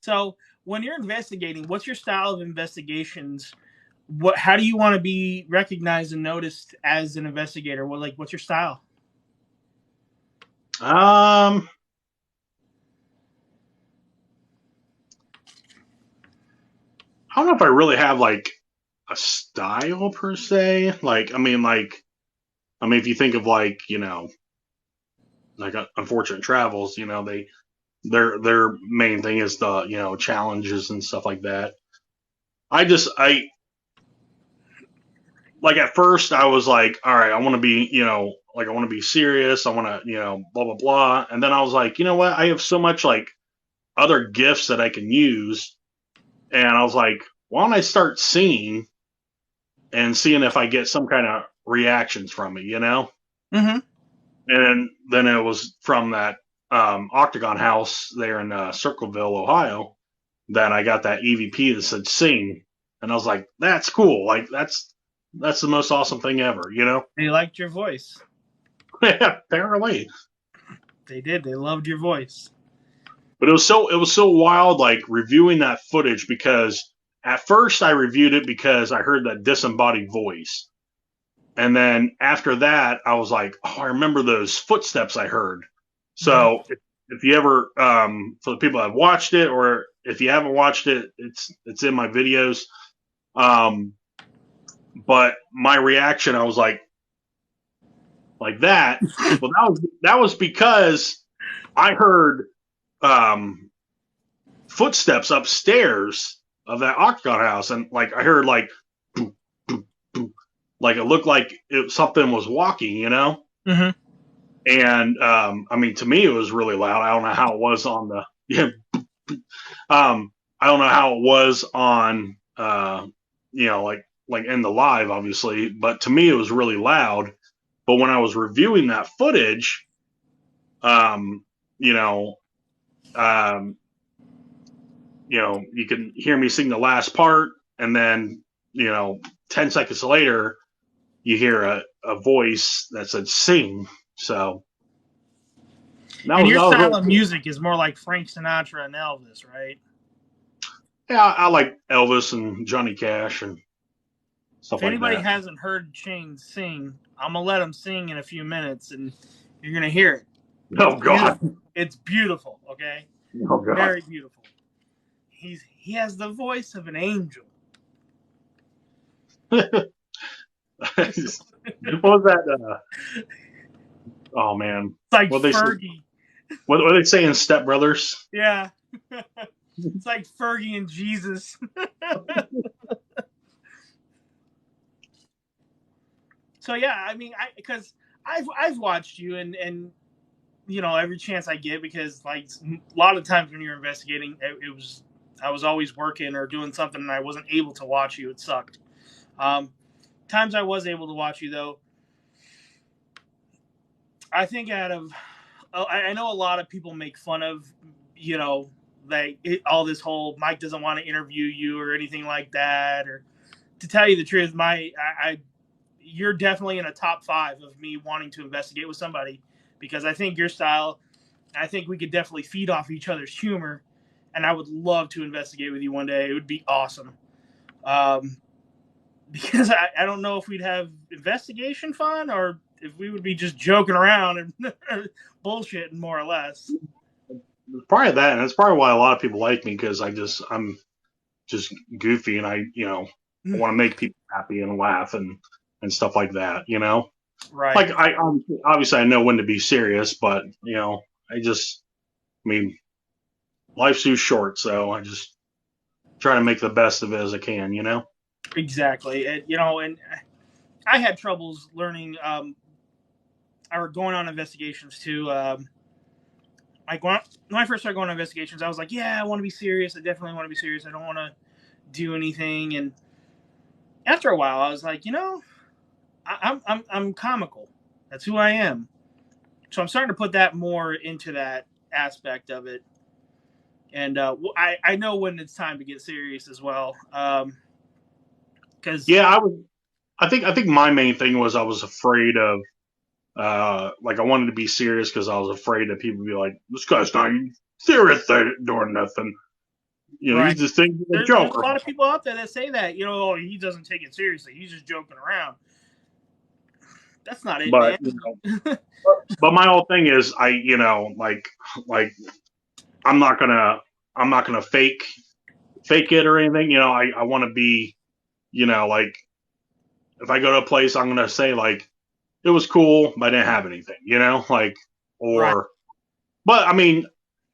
So when you're investigating, what's your style of investigations? How do you want to be recognized and noticed as an investigator? What's your style? Um, I don't know if I really have like a style per se. If you think of like, like Unfortunate Travels, their main thing is the, challenges and stuff like that. I like at first I was like, all right, I want to be, like I want to be serious. I want to, blah blah blah. And then I was like, you know what? I have so much like other gifts that I can use. And I was like, why don't I start singing and seeing if I get some kind of reactions from it, Mm-hmm. And then it was from that Octagon House there in Circleville, Ohio, that I got that EVP that said sing, and I was like, that's cool. Like that's the most awesome thing ever. They liked your voice. Apparently, They did. They loved your voice. but it was so wild, like reviewing that footage because at first I reviewed it because I heard that disembodied voice. And then after that, I was like, oh, I remember those footsteps I heard. Mm-hmm. So if you ever, for the people that have watched it, or if you haven't watched it, it's in my videos. But my reaction, I was like that. Well, that was because I heard footsteps upstairs of that Octagon House, and like I heard like like it looked like something was walking. Mm-hmm. And to me, it was really loud. I don't know how it was on the yeah. I don't know how it was on like in the live, obviously, but to me, it was really loud. But when I was reviewing that footage, um, you know, um, you can hear me sing the last part, and then 10 seconds later, you hear a voice that said "sing." So And your that was style really of cool. music is more like Frank Sinatra and Elvis, right? Yeah, I like Elvis and Johnny Cash and If stuff like anybody that. hasn't heard Shane sing, I'm gonna let him sing in a few minutes, and you're gonna hear it. It's Oh God. beautiful. It's beautiful. Okay, Oh God. very beautiful. He has the voice of an angel. What It's was that? Oh man, like what they say? Fergie. What they say in Step Brothers? Yeah, it's like Fergie and Jesus. So yeah, I mean, because I've watched you, and every chance I get, because like a lot of times when you're investigating, it was I was always working or doing something and I wasn't able to watch you. It sucked. Um, Times I was able to watch you though, I think I know a lot of people make fun of all this whole Mike doesn't want to interview you or anything like that. Or to tell you the truth, you're definitely in a top 5 of me wanting to investigate with somebody, because I think your style, I think we could definitely feed off each other's humor, and I would love to investigate with you one day. It would be awesome. Um, because I don't know if we'd have investigation fun or if we would be just joking around and bullshitting more or less. Probably that, and that's probably why a lot of people like me because I'm just goofy and I want to make people happy and laugh and stuff like that. Right. Like obviously I know when to be serious, but I mean life's too short, so I just try to make the best of it as I can. Exactly. And I had troubles learning or going on investigations too. Like when I first started going on investigations, I was like, yeah, I want to be serious. I definitely want to be serious. I don't want to do anything. And after a while, I was like, I'm comical. That's who I am. So I'm starting to put that more into that aspect of it. And I know when it's time to get serious as well. Because Yeah, I think my main thing was I was afraid of like I wanted to be serious because I was afraid that people would be like, this guy's not even serious doing nothing. these Right. just things are a There's joke. a lot of people out there that say that, oh, he doesn't take it seriously. He's just joking around. That's not it, But man. but my whole thing is, like I'm not gonna I'm not gonna fake it or anything. I want to be, like if I go to a place, I'm gonna say like it was cool, but I didn't have anything. Like Right. or but I mean,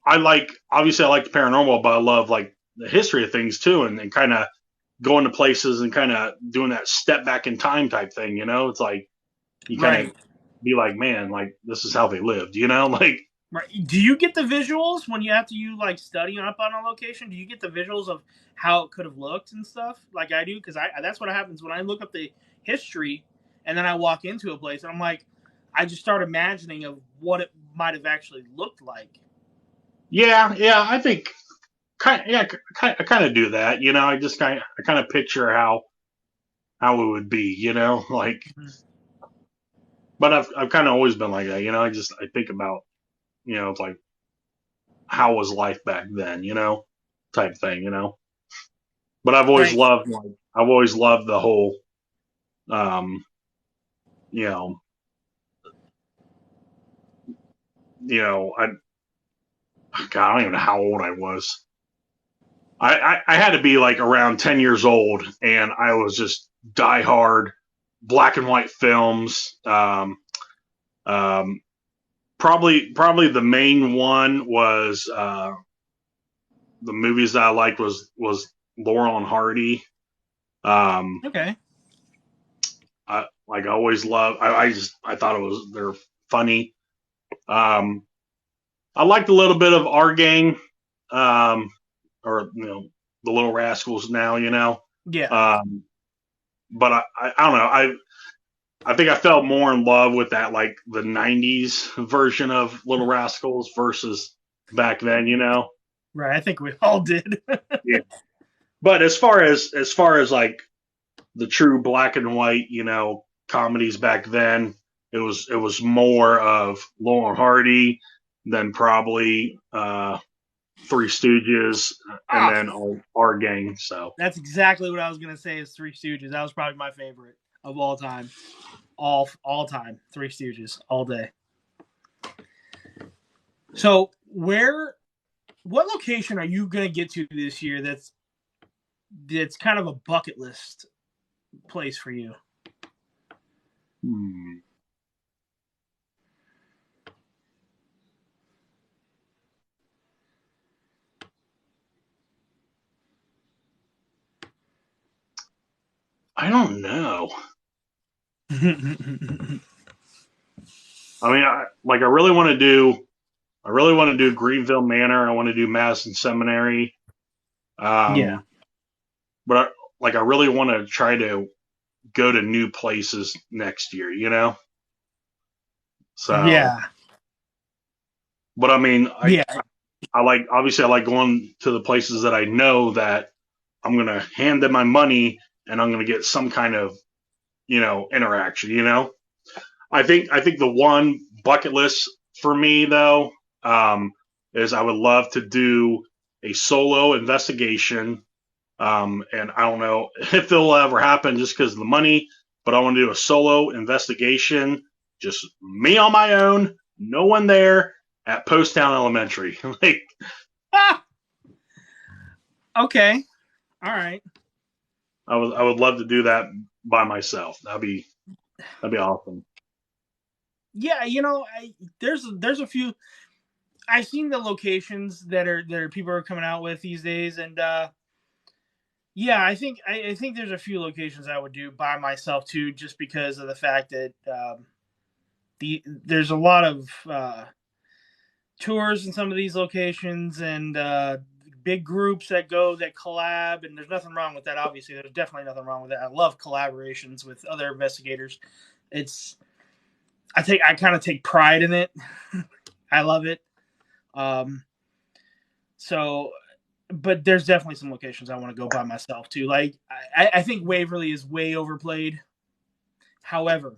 obviously I like the paranormal, but I love like the history of things too, and kind of going to places and kind of doing that step back in time type thing. It's like you kind Right. of be like, man, like this is how they lived. Like Right. Do you get the visuals when you like study up on a location? Do you get the visuals of how it could have looked and stuff like I do? Because that's what happens when I look up the history and then I walk into a place and I'm like, I just start imagining of what it might have actually looked like. yeah, I think I kind of do that. I kind of picture how it would be. Like, Mhm. but I've kind of always been like that. I think about it's like how was life back then, type thing. But Right. I've always loved the whole um you know I God, I don't even know how old I was. I had to be like around 10 years old, and I was just diehard black and white films. Um, probably the main one was the movies that I liked was Laurel and Hardy. Um, Okay. I always loved. I thought they're funny. Um, I liked a little bit of Our Gang, um, or the Little Rascals now. Yeah. Um, but I don't know. I think I fell more in love with that like the '90s version of Little Rascals versus back then. Right. I think we all did. Yeah. But as far as like the true black and white, comedies back then, it was more of Laurel and Hardy than probably Three Stooges and Ah, then our gang. So that's exactly what I was gonna say. Is Three Stooges? That was probably my favorite of all time. All time. Three Stooges all day. So what location are you gonna get to this year? That's kind of a bucket list place for you. hmm, I don't know. I mean, I really want to do. I really want to do Greenville Manor. I want to do Madison Seminary. Yeah. Um, but I really want to try to go to new places next year. So, Yeah. but I mean, Yeah. obviously I like going to the places that I know that I'm gonna hand them my money and I'm gonna get some kind of interaction. I think the one bucket list for me though, is I would love to do a solo investigation. And I don't know if it'll ever happen just because of the money, but I want to do a solo investigation, just me on my own, no one there at Poasttown Elementary. Like, Ah, okay. All right. I would love to do that by myself. That'd be awesome. Yeah. There's a few. I've seen the locations that people are coming out with these days, and yeah, I think there's a few locations I would do by myself too, just because of the fact that there's a lot of tours in some of these locations and big groups that go that collab, and there's nothing wrong with that. Obviously, there's definitely nothing wrong with that. I love collaborations with other investigators. It's I kind of take pride in it. I love it. Um, so, but there's definitely some locations I want to go by myself too. Like I think Waverly is way overplayed. However,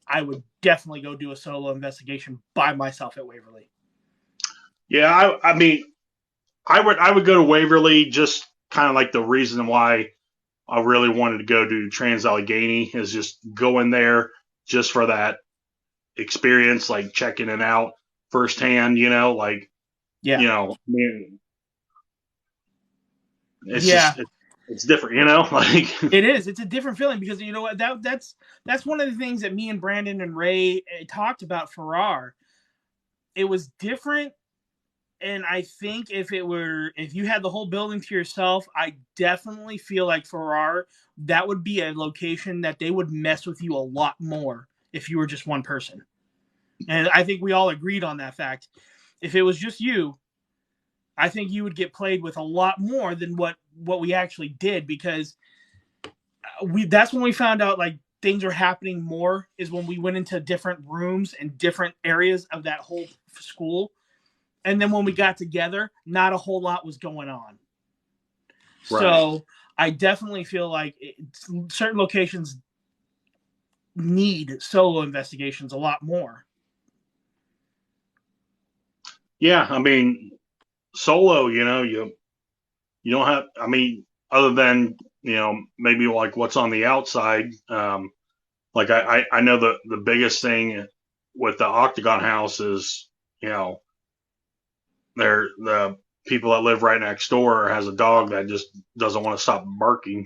I would definitely go do a solo investigation by myself at Waverly. Yeah, I mean, I would go to Waverly, just kind of like the reason why I really wanted to go to Trans Allegheny is just go in there just for that experience, like checking it out firsthand, like, Yeah. I mean, it's Yeah. just, it's different, like, It is. It's a different feeling because you know what that's one of the things that me and Brandon and Ray talked about Farrar. It was different, and I think if you had the whole building to yourself, I definitely feel like Farrar, that would be a location that they would mess with you a lot more if you were just one person. And I think we all agreed on that fact. If it was just you, I think you would get played with a lot more than what we actually did, because that's when we found out like things are happening more, is when we went into different rooms and different areas of that whole school. And then when we got together, not a whole lot was going on. Right. So I definitely feel like certain locations need solo investigations a lot more. Yeah, I mean, solo, you don't have, I mean, other than, maybe like what's on the outside. Like I know the biggest thing with the Octagon House is, the people that live right next door has a dog that just doesn't want to stop barking,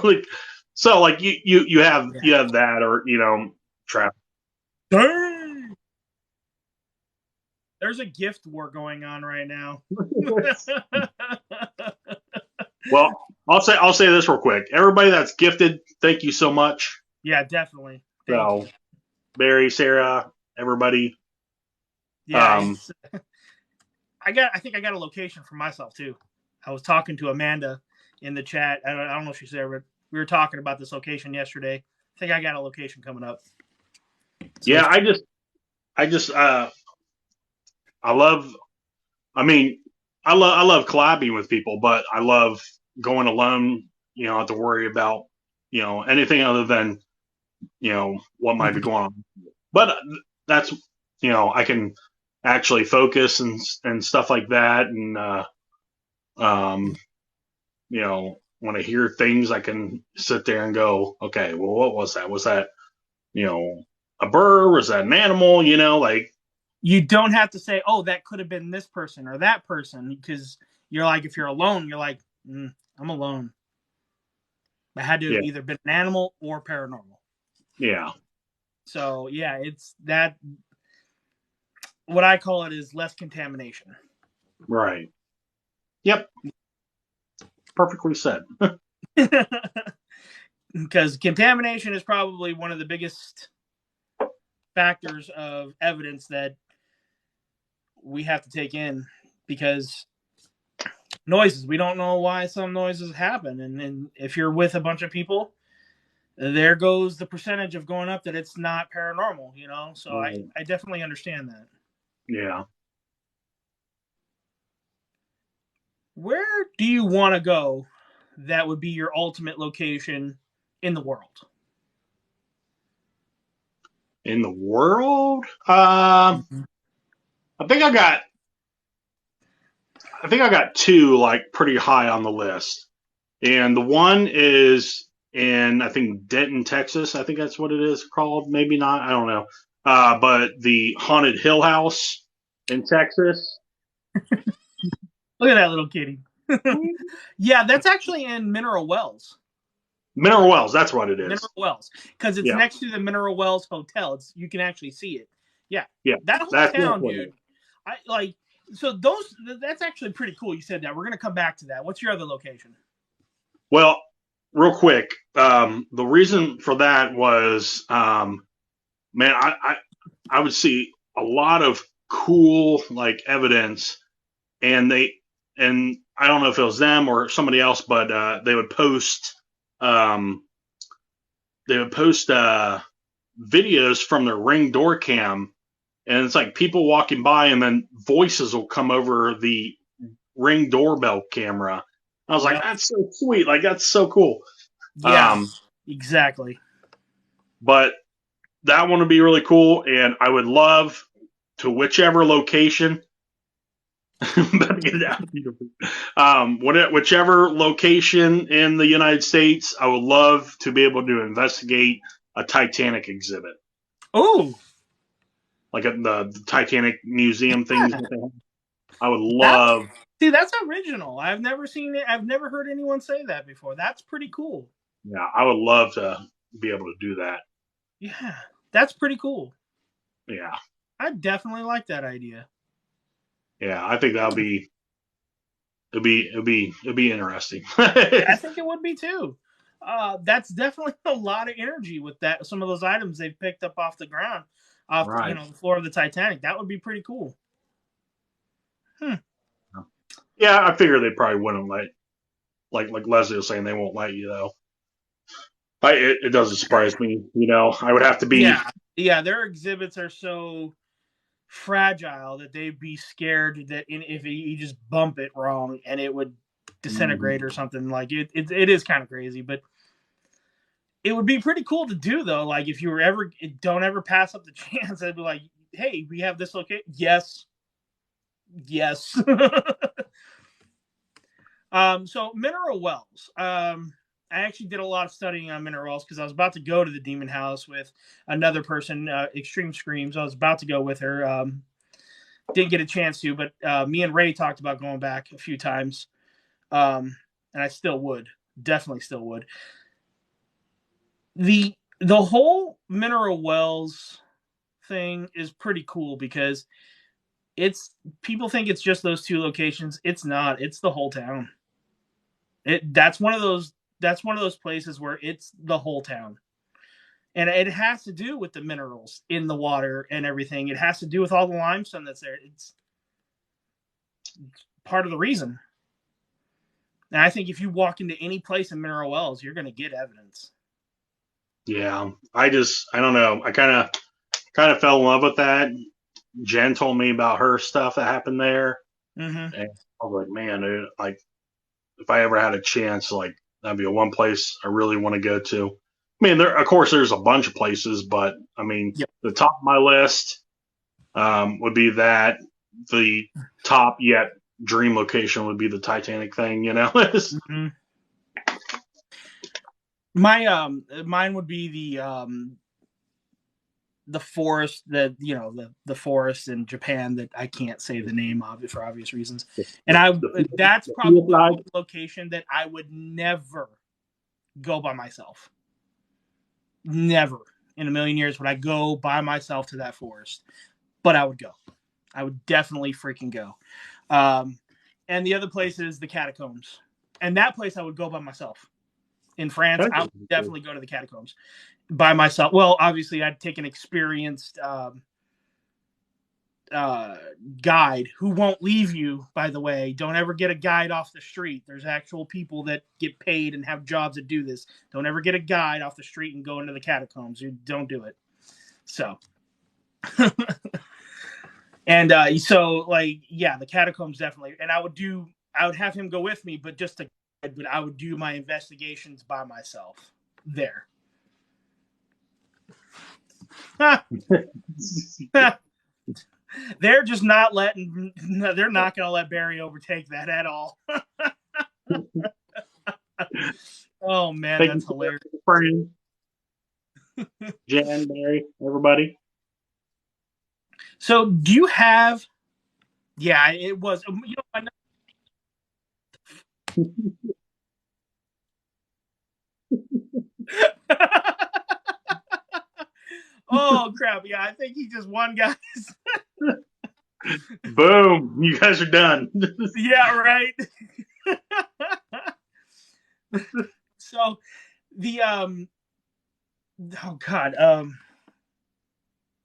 like, so like you have that, or, traffic. There's a gift war going on right now. Well, I'll say this real quick. Everybody that's gifted, thank you so much. Yeah, definitely. So, Barry, Sarah, everybody. Yeah. I think I got a location for myself too. I was talking to Amanda in the chat. I don't know if she's there, but we were talking about this location yesterday. I think I got a location coming up. So yeah, I love collabing with people, but I love going alone. You don't have to worry about, anything other than, what might be going on. But that's, I can actually focus and stuff like that. And, when I hear things, I can sit there and go, okay, well, what was that? Was that, a bird? Was that an animal? Like, you don't have to say, oh, that could have been this person or that person, because you're like, if you're alone, you're like, I'm alone. I had to have either been an animal or paranormal. Yeah. So yeah, it's that. What I call it is less contamination. Right. Yep. Perfectly said. Because contamination is probably one of the biggest factors of evidence that we have to take in, because noises, we don't know why some noises happen. And if you're with a bunch of people, there goes the percentage of going up that it's not paranormal, So right. I definitely understand that. Yeah. Where do you want to go that would be your ultimate location in the world? In the world? I think I got two, like, pretty high on the list. And the one is in, I think, Denton, Texas. I think that's what it is called. Maybe not. I don't know. But the Haunted Hill House in Texas. Look at that little kitty. Yeah, that's actually in Mineral Wells. Mineral Wells, that's what it is. Mineral Wells, because it's next to the Mineral Wells Hotel. You can actually see it. Yeah, that whole town, dude. I like. So that's actually pretty cool. You said that. We're gonna come back to that. What's your other location? Well, real quick, the reason for that was, man, I would see a lot of cool, like, evidence, and I don't know if it was them or somebody else, but they would post videos from their Ring door cam, and it's like people walking by, and then voices will come over the Ring doorbell camera. I was like, that's so sweet. Like, that's so cool. Yeah, exactly. But that one would be really cool, and I would love to, whichever location About to get it out. Whichever location in the United States, I would love to be able to investigate a Titanic exhibit, Oh, like at the Titanic museum things yeah. that they have. I would That's love. see, that's original. I've never seen it. I've never heard anyone say that before. That's pretty cool. Yeah, I would love to be able to do that. Yeah, that's pretty cool. Yeah, I definitely like that idea. yeah, I think that'll be it'll be interesting. I think it would be too. That's definitely a lot of energy with that. Some of those items they've picked up off the ground, off Right. the floor of the Titanic. That would be pretty cool. Yeah, I figure they probably wouldn't let, like Leslie was saying, they won't let you though. It doesn't surprise me. I would have to be. Yeah. Their exhibits are so fragile that they'd be scared that if you just bump it wrong and it would disintegrate or something. Like it is kind of crazy, but it would be pretty cool to do though. Like if you were ever don't ever pass up the chance, I'd be like, hey, we have this location. Yes. So mineral wells. I actually did a lot of studying on mineral wells because I was about to go to the Demon House with another person, Extreme Screams. I was about to go with her. Didn't get a chance to, but me and Ray talked about going back a few times. And I still would. Definitely still would. The whole mineral wells thing is pretty cool because people think it's just those two locations. It's not. It's the whole town. That's one of those places where it's the whole town. And it has to do with the minerals in the water and everything. It has to do with all the limestone that's there. It's part of the reason. And I think if you walk into any place in Mineral Wells, you're going to get evidence. Yeah, I don't know. I kind of fell in love with that. Jen told me about her stuff that happened there, Mm-hmm. and I was like, man, dude, like if I ever had a chance, like that'd be a one place I really want to go to. I mean, of course, there's a bunch of places, but I mean, Yep. the top of my list would be that. The top yet dream location would be the Titanic thing. Mm-hmm. Mine would be the forest that the forest in Japan that I can't say the name of for obvious reasons, and that's probably one location that I would never go by myself. Never in a million years would I go by myself to that forest, but I would go. I would definitely freaking go. And the other place is the catacombs, and that place I would go by myself. In France, I would definitely go to the catacombs by myself. Well, obviously, I'd take an experienced guide who won't leave you, by the way. Don't ever get a guide off the street. There's actual people that get paid and have jobs that do this. Don't ever get a guide off the street and go into the catacombs. You don't do it. So, and so like, yeah, the catacombs definitely. And I would have him go with me, but I would do my investigations by myself there. They're just not letting. They're not going to let Barry overtake that at all. Oh man, that's hilarious. Jen, Barry, everybody. So, do you have? Yeah, it was. Oh crap! Yeah, I think he just won, guys. Boom! You guys are done. Yeah, right. So the oh god,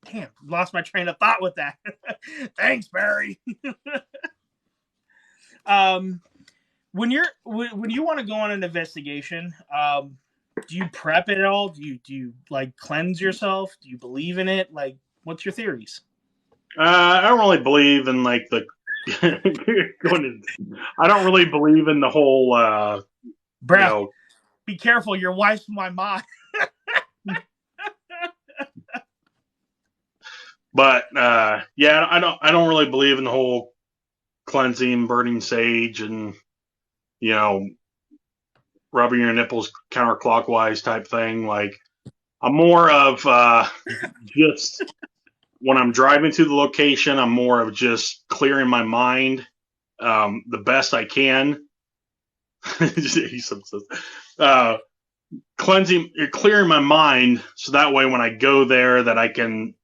damn, lost my train of thought with that. Thanks, Barry. When you want to go on an investigation, do you prep it at all? Do you like cleanse yourself? Do you believe in it? Like, what's your theories? I don't really believe in like the. I don't really believe in the whole. Bro, be careful. Your wife's my mom. But yeah, I don't really believe in the whole cleansing, burning sage, and you know, rubbing your nipples counterclockwise type thing. Like I'm more of just when I'm driving to the location, I'm more of just clearing my mind the best I can. uh, Cleansing, clearing my mind, so that way when I go there, that I can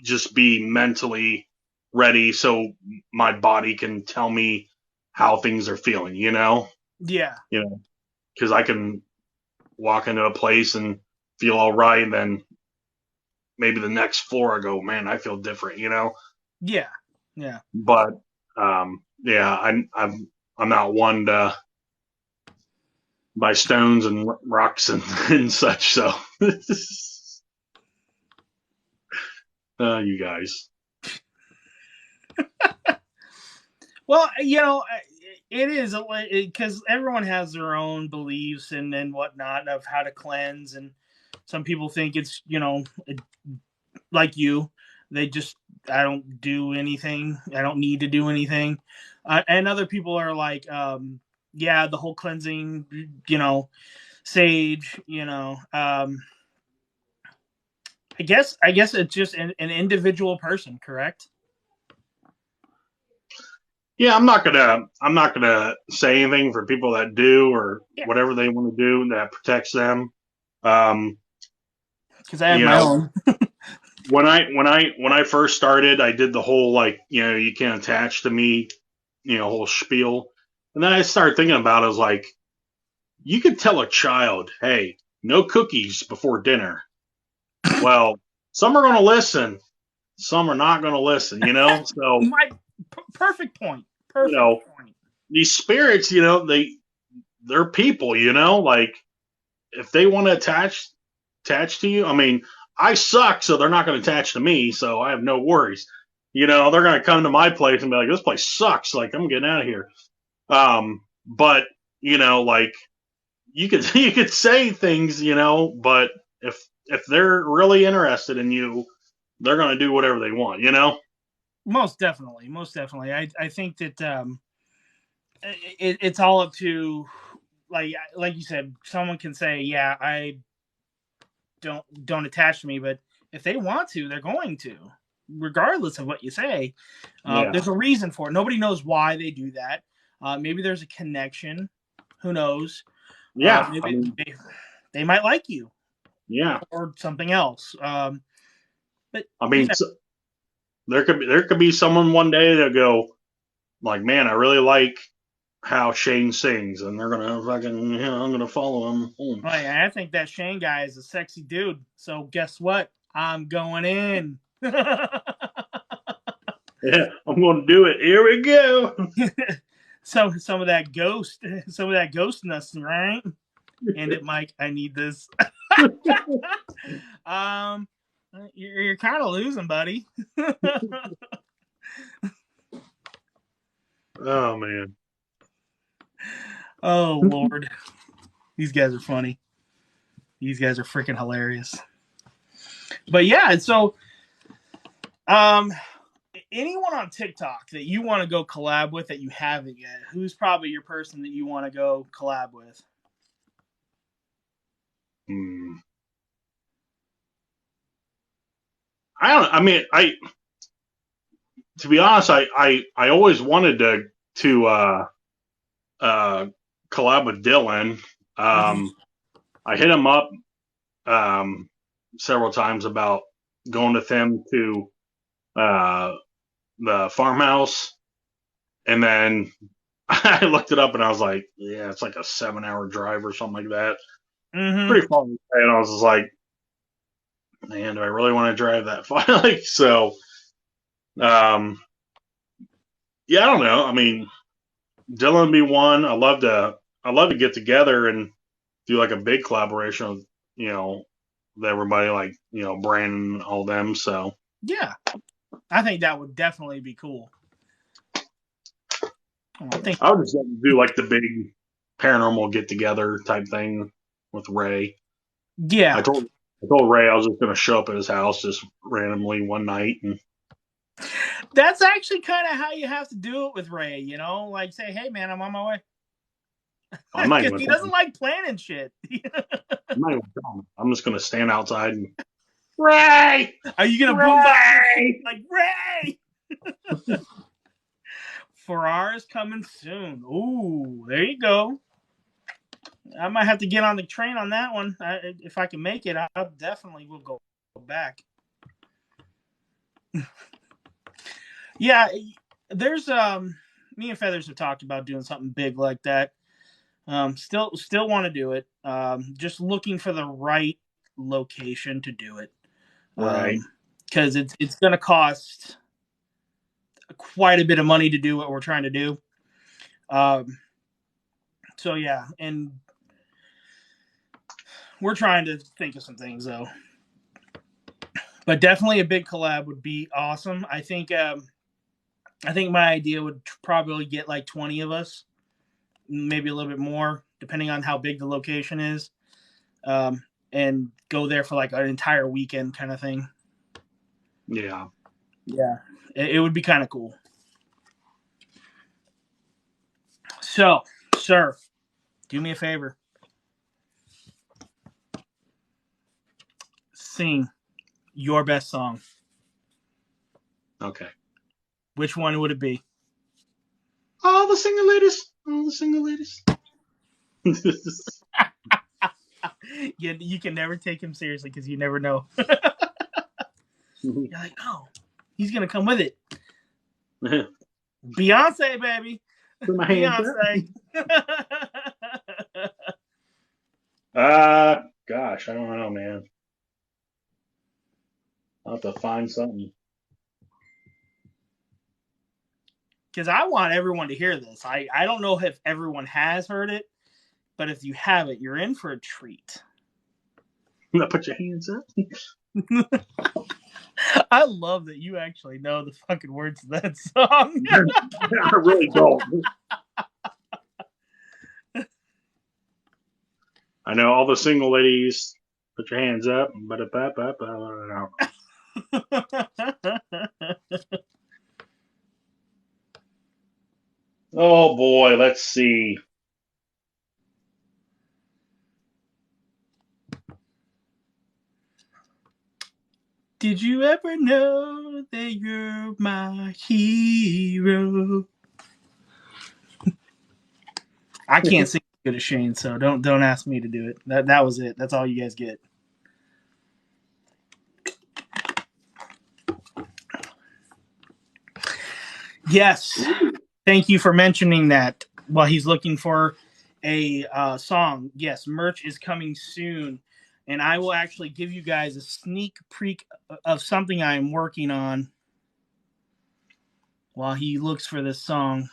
just be mentally ready, so my body can tell me how things are feeling. Yeah. Because I can walk into a place and feel all right, and then maybe the next floor I go, man, I feel different. Yeah. Yeah. But yeah, I'm not one to buy stones and rocks and such. So, you guys. Well, it is because everyone has their own beliefs and whatnot of how to cleanse, and some people think it's like you, they just I don't do anything, I don't need to do anything, and other people are like, yeah, the whole cleansing, sage, I guess it's just an individual person, correct? Yeah, I'm not gonna say anything for people that do or Yeah, whatever they want to do that protects them. Um, because I have you my know, own. when I first started, I did the whole like you can't attach to me, whole spiel, and then I started thinking about it. I was like, you could tell a child, hey, no cookies before dinner. Well, some are going to listen, some are not going to listen. So My perfect point. you Perfect know point. these spirits, they're people. Like if they want to attach to you, I mean, I suck, so they're not going to attach to me, so I have no worries. They're going to come to my place and be like, this place sucks. Like I'm getting out of here. But like you could you could say things, but if they're really interested in you, they're going to do whatever they want. Most definitely, most definitely. I think that it's all up to, like you said, someone can say, yeah, I don't attach to me, but if they want to, they're going to, regardless of what you say. Yeah. There's a reason for it. Nobody knows why they do that. Maybe there's a connection. Who knows? Yeah. I Maybe mean, they might like you, yeah. or something else. But I mean, there could be someone one day that go like, man, I really like how Shane sings, and they're gonna fucking, I'm gonna follow him home. I think that Shane guy is a sexy dude. So guess what? I'm going in. Yeah, I'm gonna do it. Here we go. So some of that ghostness, right? And it, Mike, I need this. um, you're kind of losing, buddy. Oh man. Oh Lord, these guys are funny. These guys are freaking hilarious. But yeah, so um, anyone on TikTok that you want to go collab with that you haven't yet? Who's probably your person that you want to go collab with? Hmm. I don't. I mean, to be honest, I always wanted to uh, collab with Dylan. I hit him up um, several times about going with him to uh, the farmhouse, and then I looked it up and I was like, yeah, it's like a 7-hour drive or something like that. Mm-hmm. Pretty far. And I was just like, man, do I really want to drive that far? Like, so, um, yeah, I don't know. I mean, Dylan be one. I love to get together and do like a big collaboration with, with everybody, like, Brandon and all them. So Yeah, I think that would definitely be cool. I would just love to do like the big paranormal get together type thing with Ray. Yeah. I told Ray I was just going to show up at his house just randomly one night and That's actually kind of how you have to do it with Ray, you know? Like, say, hey, man, I'm on my way. I'm not Because even. he doesn't like planning shit. I'm not even. I'm just gonna stand outside and Ray, Are you going to boombox your shit? Ray. Like, Ray! Ferrara's coming soon. Ooh, there you go. I might have to get on the train on that one. If I can make it, I definitely will go back. Yeah, there's me and Feathers have talked about doing something big like that. Still want to do it. Just looking for the right location to do it. Right. Because it's going to cost quite a bit of money to do what we're trying to do. So yeah, and we're trying to think of some things though. But definitely a big collab would be awesome. I think my idea would probably get like 20 of us, maybe a little bit more, depending on how big the location is, and go there for like an entire weekend kind of thing. Yeah. Yeah, it would be kind of cool. So, sir, do me a favor. Sing your best song. Okay. Which one would it be? All the single ladies. All the single ladies. You can never take him seriously because you never know. You're like, oh, he's gonna come with it. Beyonce, baby. Put my hands Beyonce. Gosh, I don't know, man. I'll have to find something. Because I want everyone to hear this. I don't know if everyone has heard it, but if you haven't, you're in for a treat. Now put your hands up. I love that you actually know the fucking words of that song. I really don't. I know all the single ladies. Put your hands up. Oh boy, let's see. Did you ever know that you're my hero? I can't sing as good as Shane, so don't ask me to do it. That was it. That's all you guys get. Yes. Thank you for mentioning that. While he's looking for a song, yes, merch is coming soon. And I will actually give you guys a sneak peek of something I'm working on while he looks for this song.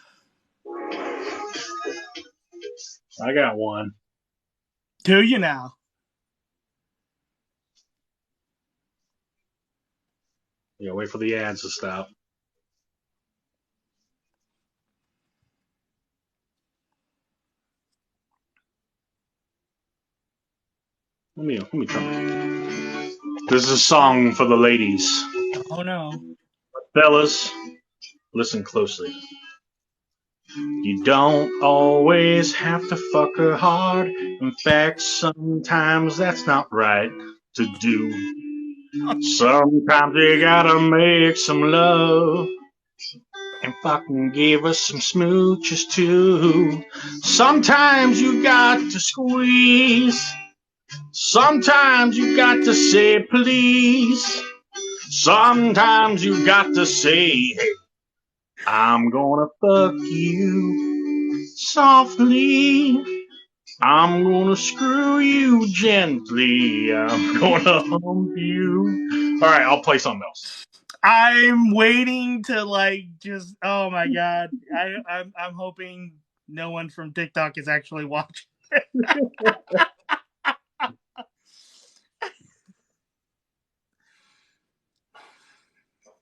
I got one. Do you now? Yeah, wait for the ads to stop. Let me try. This is a song for the ladies. Oh no. Fellas, listen closely. You don't always have to fuck her hard. In fact, sometimes that's not right to do. Sometimes you gotta make some love and fucking give us some smooches too. Sometimes you got to squeeze. Sometimes you got to say please. Sometimes you got to say, hey, I'm gonna fuck you softly. I'm gonna screw you gently. I'm gonna hump you. All right, I'll play something else. I'm waiting to like just. Oh my god! I'm hoping no one from TikTok is actually watching.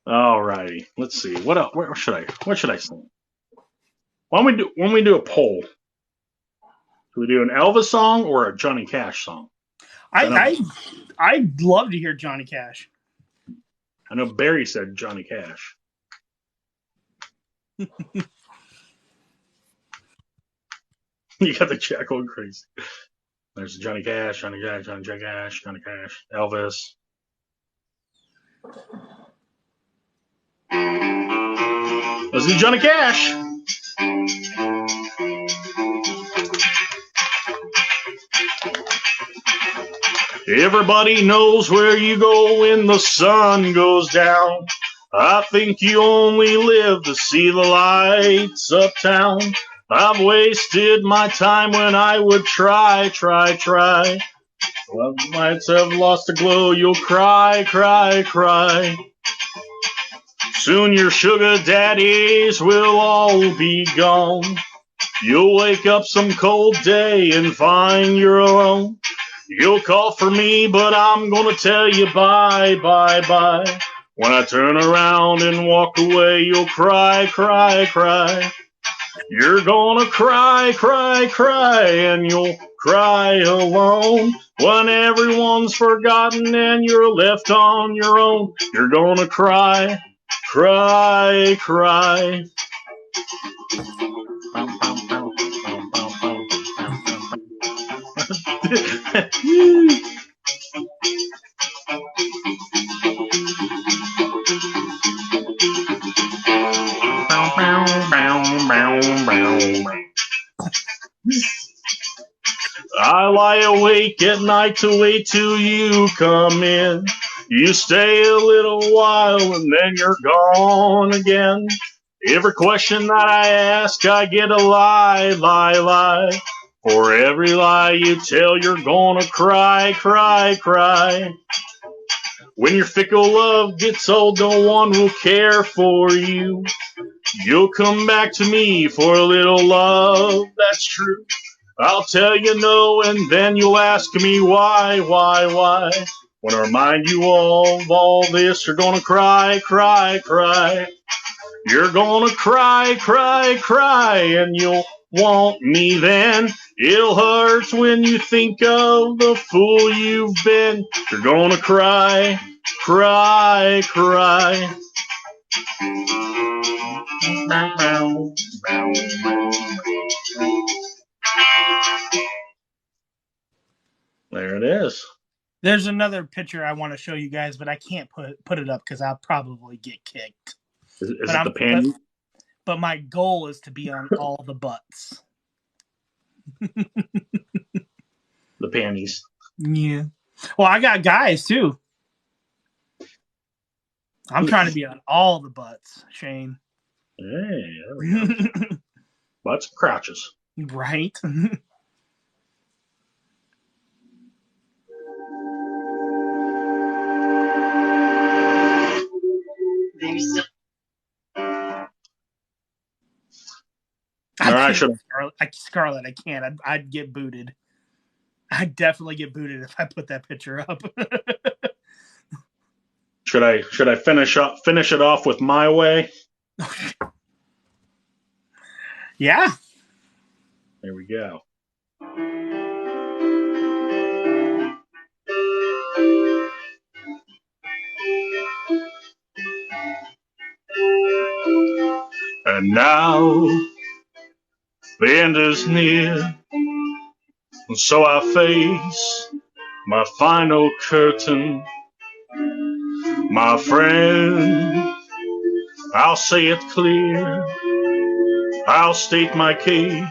All righty, let's see. What else? What should I sing? Why don't we do a poll? Do we do an Elvis song or a Johnny Cash song? I'd love to hear Johnny Cash. I know Barry said Johnny Cash. You got the chat going crazy. There's Johnny Cash, Johnny Cash, Johnny Cash, Johnny Cash, Elvis. Let's do Johnny Cash. Everybody knows where you go when the sun goes down. I think you only live to see the lights uptown. I've wasted my time when I would try. Well, lights have lost the glow, you'll cry. Soon your sugar daddies will all be gone. You'll wake up some cold day and find you're alone. You'll call for me, but I'm gonna tell you bye. When I turn around and walk away, you'll cry. You're gonna cry, and you'll cry alone. When everyone's forgotten and you're left on your own, you're gonna cry. I lie awake at night to wait till you come in. You stay a little while and then you're gone again. Every question that I ask, I get a lie. For every lie you tell, you're gonna cry. When your fickle love gets old, no one will care for you. You'll come back to me for a little love, that's true. I'll tell you no, and then you'll ask me why. When I remind you of all this, you're gonna cry. You're gonna cry, and you'll want me then. It'll hurt when you think of the fool you've been. You're gonna cry. There it is. There's another picture I want to show you guys, but I can't put it up because I'll probably get kicked. Is it the panty? But my goal is to be on all the butts. The panties. Yeah. Well, I got guys too. I'm trying to be on all the butts, Shane. Hey, there we go. Butts and crouches. Right. Scarlett, I can't. I'd get booted. I'd definitely get booted if I put that picture up. Should I finish it off with my way? Yeah. There we go. And now the end is near, and so I face my final curtain. My friend, I'll say it clear. I'll state my case,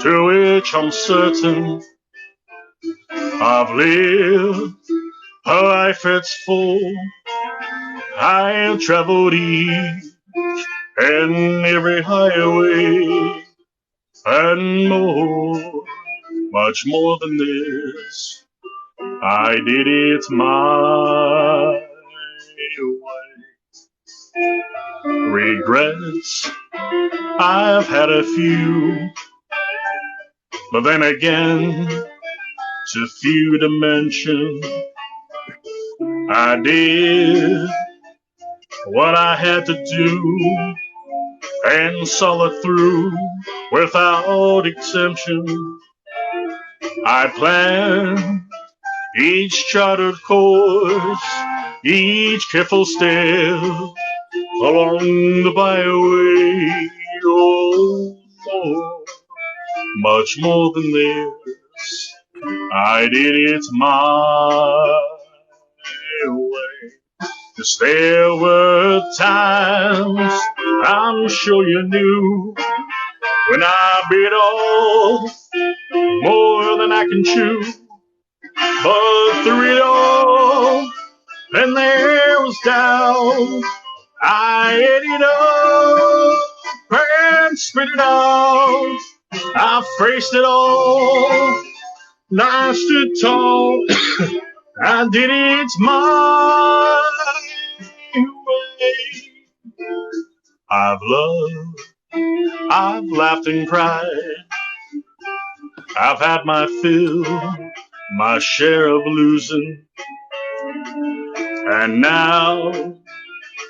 to which I'm certain. I've lived a life that's full. I have traveled each and every highway, and more, much more than this. I did it my way. Regrets, I've had a few, but then again, too few to mention. I did what I had to do and saw it through without exemption. I planned each chartered course, each careful step, along the byway. Oh, more, much more than this. I did it my way. 'Cause there were times I'm sure you knew when I bit off more than I can chew. But through it all, and there was doubt, I ate it up and spit it out. I faced it all, and I stood tall. I did it my way. I've loved, I've laughed and cried. I've had my fill, my share of losing. And now,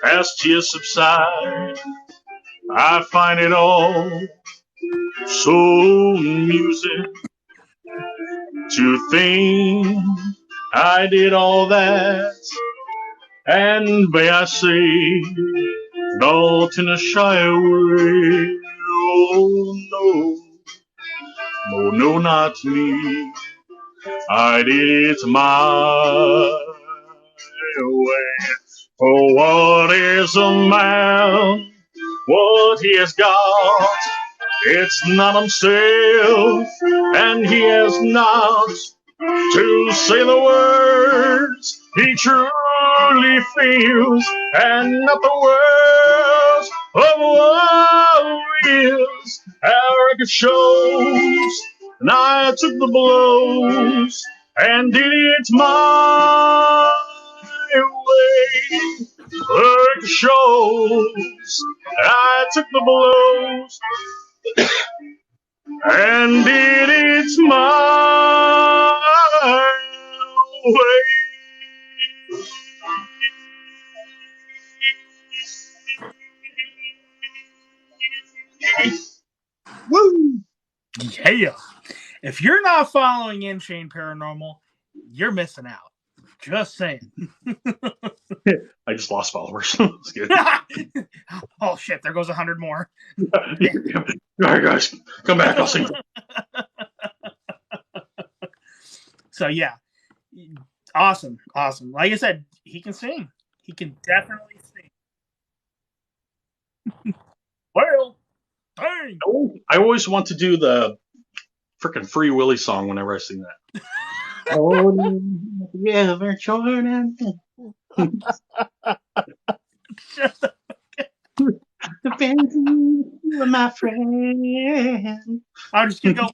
as tears subside, I find it all so amusing to think I did all that. And may I say, not in a shy way. Oh no, no, no, not me. I did it my way. For what is a man? What he has got, it's not himself, and he has not to say the words he truly feels, and not the words of warriors. Our record shows, and I took the blows and did it my way. Record shows, I took the blows and did it my way. Woo! Yeah. If you're not following In Shane Paranormal, you're missing out. Just saying. I just lost followers. Oh shit! There goes 100 more. All right, guys, come back. I'll see you. So yeah, awesome. Like I said, he can sing. He can definitely sing. Well, dang. I always want to do the freaking Free Willy song whenever I sing that. Oh, yeah, Jordan. Shut up. You were my friend. I'm just gonna go.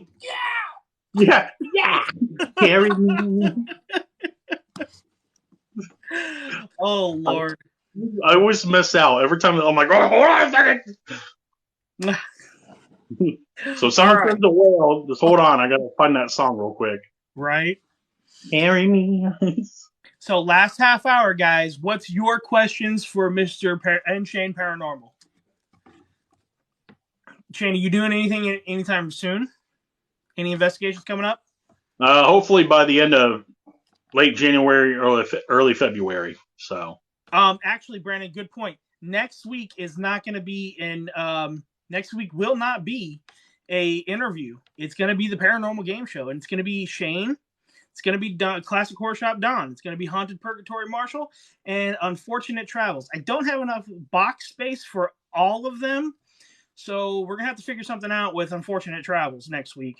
Yeah. Carry me. Oh Lord. I always miss out every time. I'm like, oh, hold on a second. So someone turns away. I'll just hold on. I gotta find that song real quick. Right. Carry me. So last half hour, guys. What's your questions for Mr. and Shane Paranormal? Shane, are you doing anything anytime soon? Any investigations coming up? Hopefully by the end of late January, early February. So. Actually, Brandon, good point. Next week is not going to be next week will not be a interview. It's going to be the Paranormal Game Show, and it's going to be Shane. It's going to be Classic Horror Shop Don. It's going to be Haunted Purgatory Marshall and Unfortunate Travels. I don't have enough box space for all of them, so we're going to have to figure something out with Unfortunate Travels next week.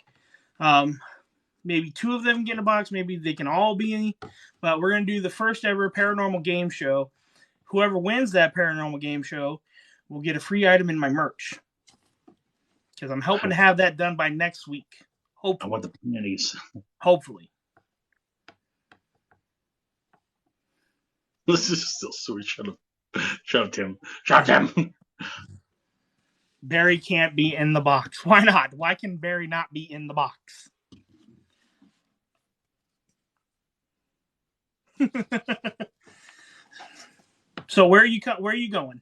Maybe two of them get in a box. Maybe they can all be. But we're going to do the first ever Paranormal Game Show. Whoever wins that Paranormal Game Show will get a free item in my merch. Because I'm hoping to have that done by next week. Hopefully. I want the panties. Hopefully. This is still sweet. Shut up, Tim. Shut up, Tim. Barry can't be in the box. Why not? Why can Barry not be in the box? So where are you going?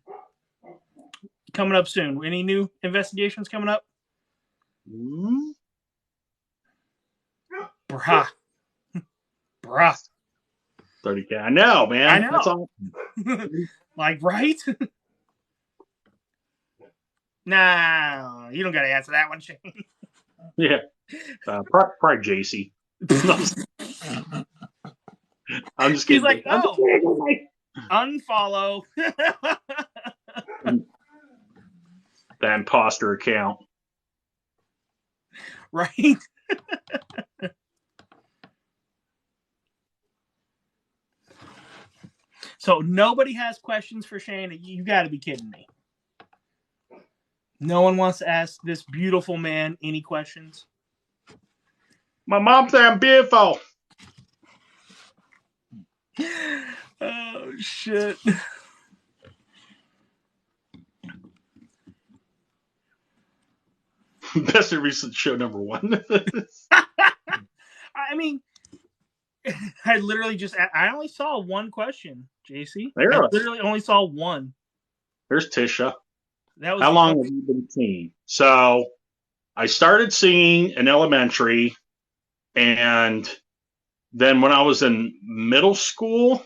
Coming up soon. Any new investigations coming up? Mm-hmm. Bruh. 30K. I know, man. I know. That's awesome. Like, right? Nah, you don't got to answer that one, Shane. Yeah, probably JC. I'm just He's kidding. like, I'm just oh, kidding. unfollow. That imposter account. Right? So nobody has questions for Shane. You got to be kidding me. No one wants to ask this beautiful man any questions. My mom said I'm beautiful. Oh shit. Best of recent show number 1. I mean, I literally I only saw one question, JC. I There's literally only saw one. Tisha. That was How the long only. have you been singing? So I started singing in elementary, and then when I was in middle school,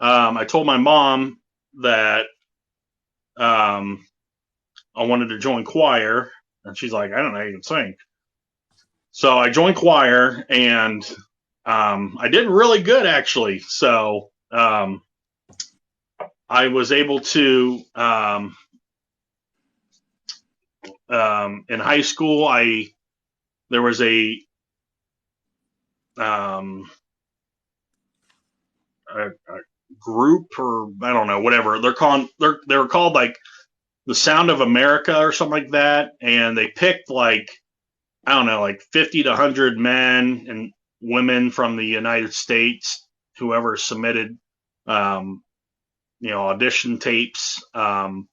I told my mom that um, I wanted to join choir, and she's like, "I don't know how you can sing." So I joined choir, and I did really good actually. So I was able to in high school. There was um, a group, or I don't know, whatever they were called, like the Sound of America or something like that, and they picked like, I don't know, like 50 to 100 men and women from the United States, whoever submitted audition tapes, and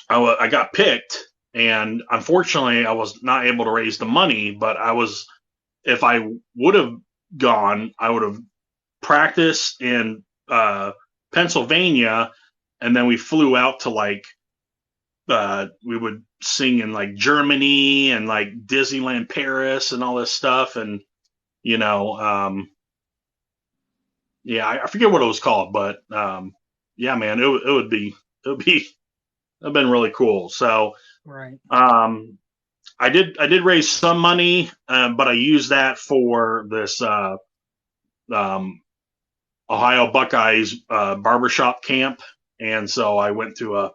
I got picked, and unfortunately I was not able to raise the money, but if I would have gone, I would have practiced in Pennsylvania, and then we flew out to like we would sing in like Germany and like Disneyland Paris and all this stuff, and you know, yeah, I forget what it was called, but yeah, man, it would be it'd been really cool. So Right. I did raise some money, but I used that for this um, Ohio Buckeyes barbershop camp, and so I went to a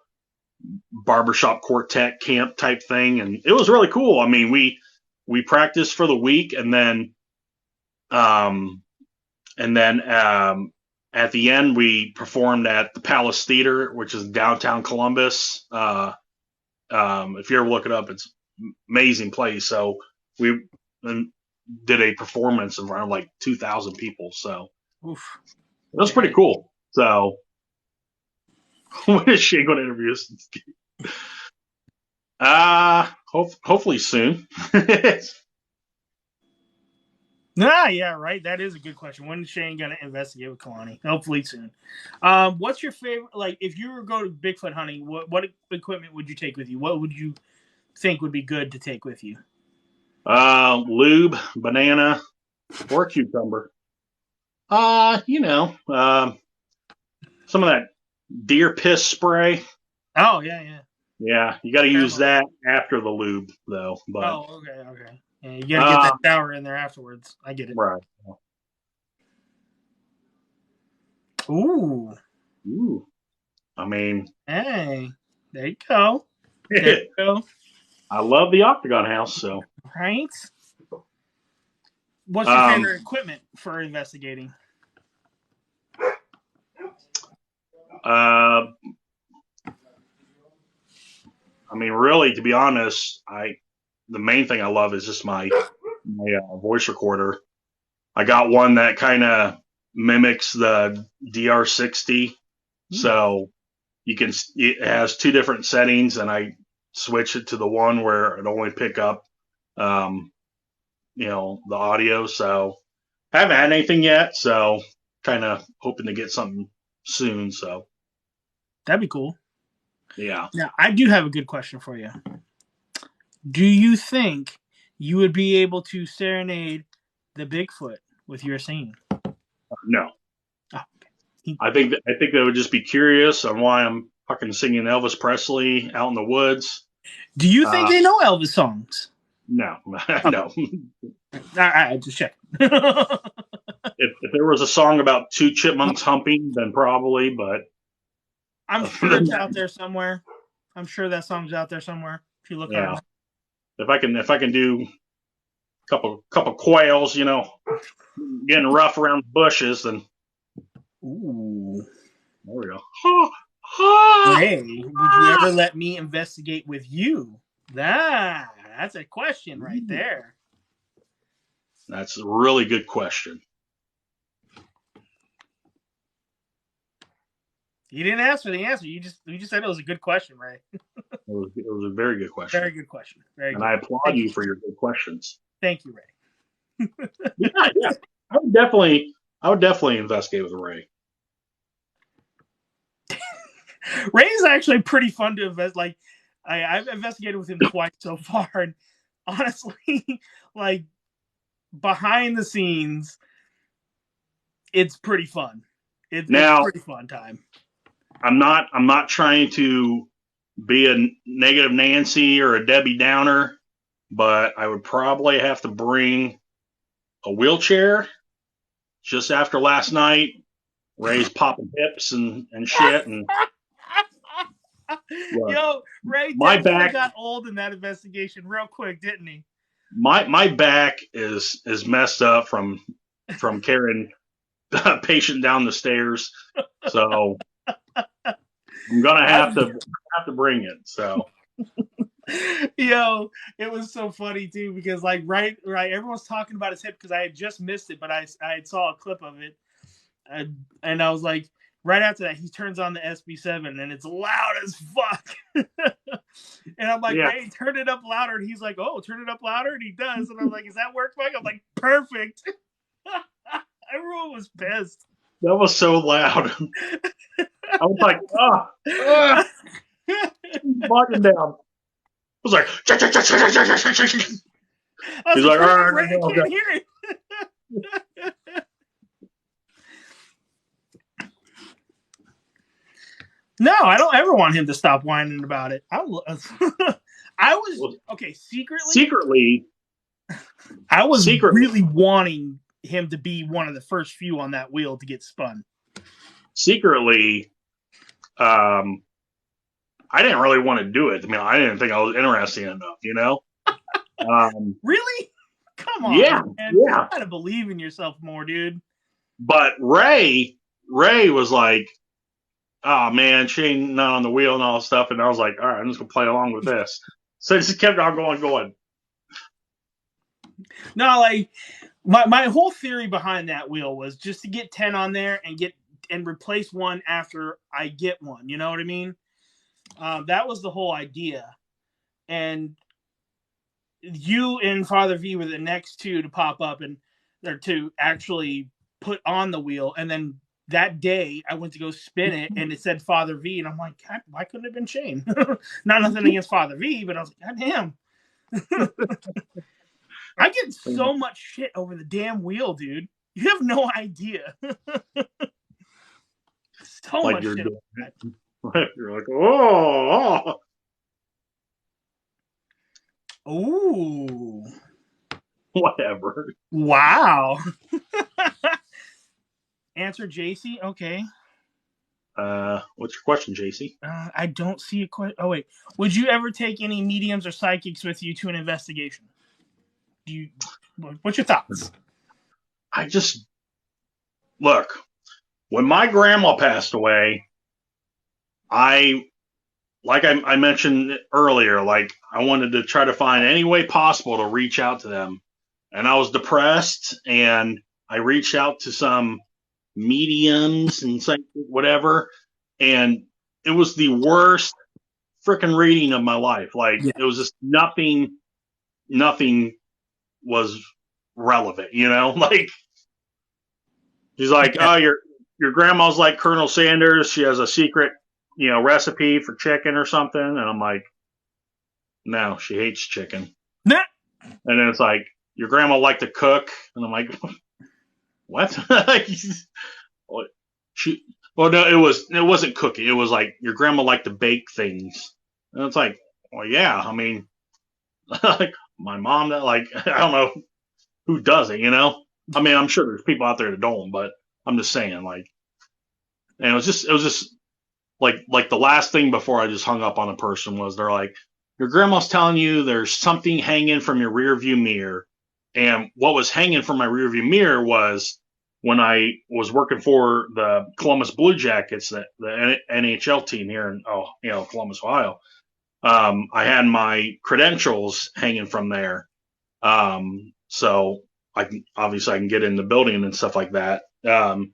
barbershop quartet camp type thing, and it was really cool. I mean, we practiced for the week, um, and then at the end we performed at the Palace Theater, which is downtown Columbus. If you ever look it up, it's an amazing place. So we did a performance of around like 2,000 people. So Oof. it was pretty cool. So when is she going to interview us? Hopefully soon. Yeah, right. That is a good question. When is Shane gonna investigate with Kalani? Hopefully soon. What's your favorite? Like, if you were to go to Bigfoot hunting, what equipment would you take with you? What would you think would be good to take with you? Lube, banana, or cucumber. Some of that deer piss spray. Oh yeah. Yeah, you got to use that after the lube, though. But okay. Yeah, you gotta get that shower in there afterwards. I get it. right. Ooh. I mean, hey, there you go. There you go. I love the Octagon House, so. Right. What's your favorite equipment for investigating? I mean, really, to be honest, the main thing I love is just my voice recorder. I got one that kind of mimics the DR60, so it has two different settings, and I switch it to the one where it only pick up, the audio. So I haven't had anything yet, so kind of hoping to get something soon. So that'd be cool. Yeah. Now, I do have a good question for you. Do you think you would be able to serenade the Bigfoot with your singing? No. Oh, okay. I think they would just be curious on why I'm fucking singing Elvis Presley out in the woods. Do you think they know Elvis songs? No, no. I just check. If there was a song about two chipmunks humping, then probably. But I'm sure it's out there somewhere. I'm sure that song's out there somewhere. If you look yeah, on. if I can do a couple quails, you know, getting rough around the bushes, then Ooh. there we go. Ray, would you ever let me investigate with you? That's a question right there. That's a really good question. You didn't ask for the answer. You just said it was a good question, Ray. It was a very good question. Very good question. Very and good. I applaud you for your good questions. Thank you, Ray. yeah. I would definitely investigate with Ray. Ray is actually pretty fun to invest. Like, I've investigated with him twice so far, and honestly, like behind the scenes, it's pretty fun. It's a pretty fun time. I'm not trying to be a negative Nancy or a Debbie Downer, but I would probably have to bring a wheelchair. Just after last night, Ray's popping hips and shit, and yo, Ray my back got old in that investigation real quick, didn't he? My back is messed up from carrying a patient down the stairs, so I'm gonna have to bring it. So, yo, it was so funny too because like right, everyone's talking about his hip because I had just missed it, but I saw a clip of it, and I was like, right after that, he turns on the SB7 and it's loud as fuck, and I'm like, hey, turn it up louder, and he's like, oh, turn it up louder, and he does, and I'm like, is that work, Mike? I'm like, perfect. Everyone was pissed. That was so loud. I was like, volume down. I was like, he's like, all right, I can't hear it. No, I don't ever want him to stop whining about it. I was okay. Secretly, I was really wanting him to be one of the first few on that wheel to get spun. Secretly, I didn't really want to do it. I mean, I didn't think I was interesting enough, you know? Really? Come on. Yeah. Man. You gotta believe in yourself more, dude. But Ray was like, oh man, she ain't not on the wheel and all that stuff. And I was like, all right, I'm just gonna play along with this. So it just kept on going. No, like my whole theory behind that wheel was just to get 10 on there and replace one after I get one. You know what I mean? That was the whole idea. And you and Father V were the next two to pop up and or to actually put on the wheel. And then that day I went to go spin it and it said Father V. And I'm like, God, why couldn't it have been Shane? Not nothing against Father V, but I was like, God damn. I get so much shit over the damn wheel, dude. You have no idea. So like much shit. You're like, oh. Ooh. Whatever. Wow. Answer JC? Okay. What's your question, JC? I don't see a question. Oh, wait. Would you ever take any mediums or psychics with you to an investigation? What's your thoughts? Look, when my grandma passed away, I mentioned earlier, like I wanted to try to find any way possible to reach out to them. And I was depressed and I reached out to some mediums and whatever. And it was the worst freaking reading of my life. Like it was just nothing was relevant, you know, like he's like, oh, your grandma's like Colonel Sanders. She has a secret, you know, recipe for chicken or something. And I'm like, no, she hates chicken. Nah. And then it's like, your grandma liked to cook. And I'm like, what? she. Well, no, it wasn't cooking. It was like your grandma liked to bake things, and it's like, well, yeah. I mean, like my mom that like I don't know who doesn't, you know. I mean, I'm sure there's people out there that don't, but I'm just saying, like, and it was just like the last thing before I just hung up on a person was they're like, your grandma's telling you there's something hanging from your rear view mirror, and what was hanging from my rear view mirror was when I was working for the Columbus Blue Jackets, the NHL team here in Columbus, Ohio. I had my credentials hanging from there, so I can obviously I can get in the building and stuff like that. And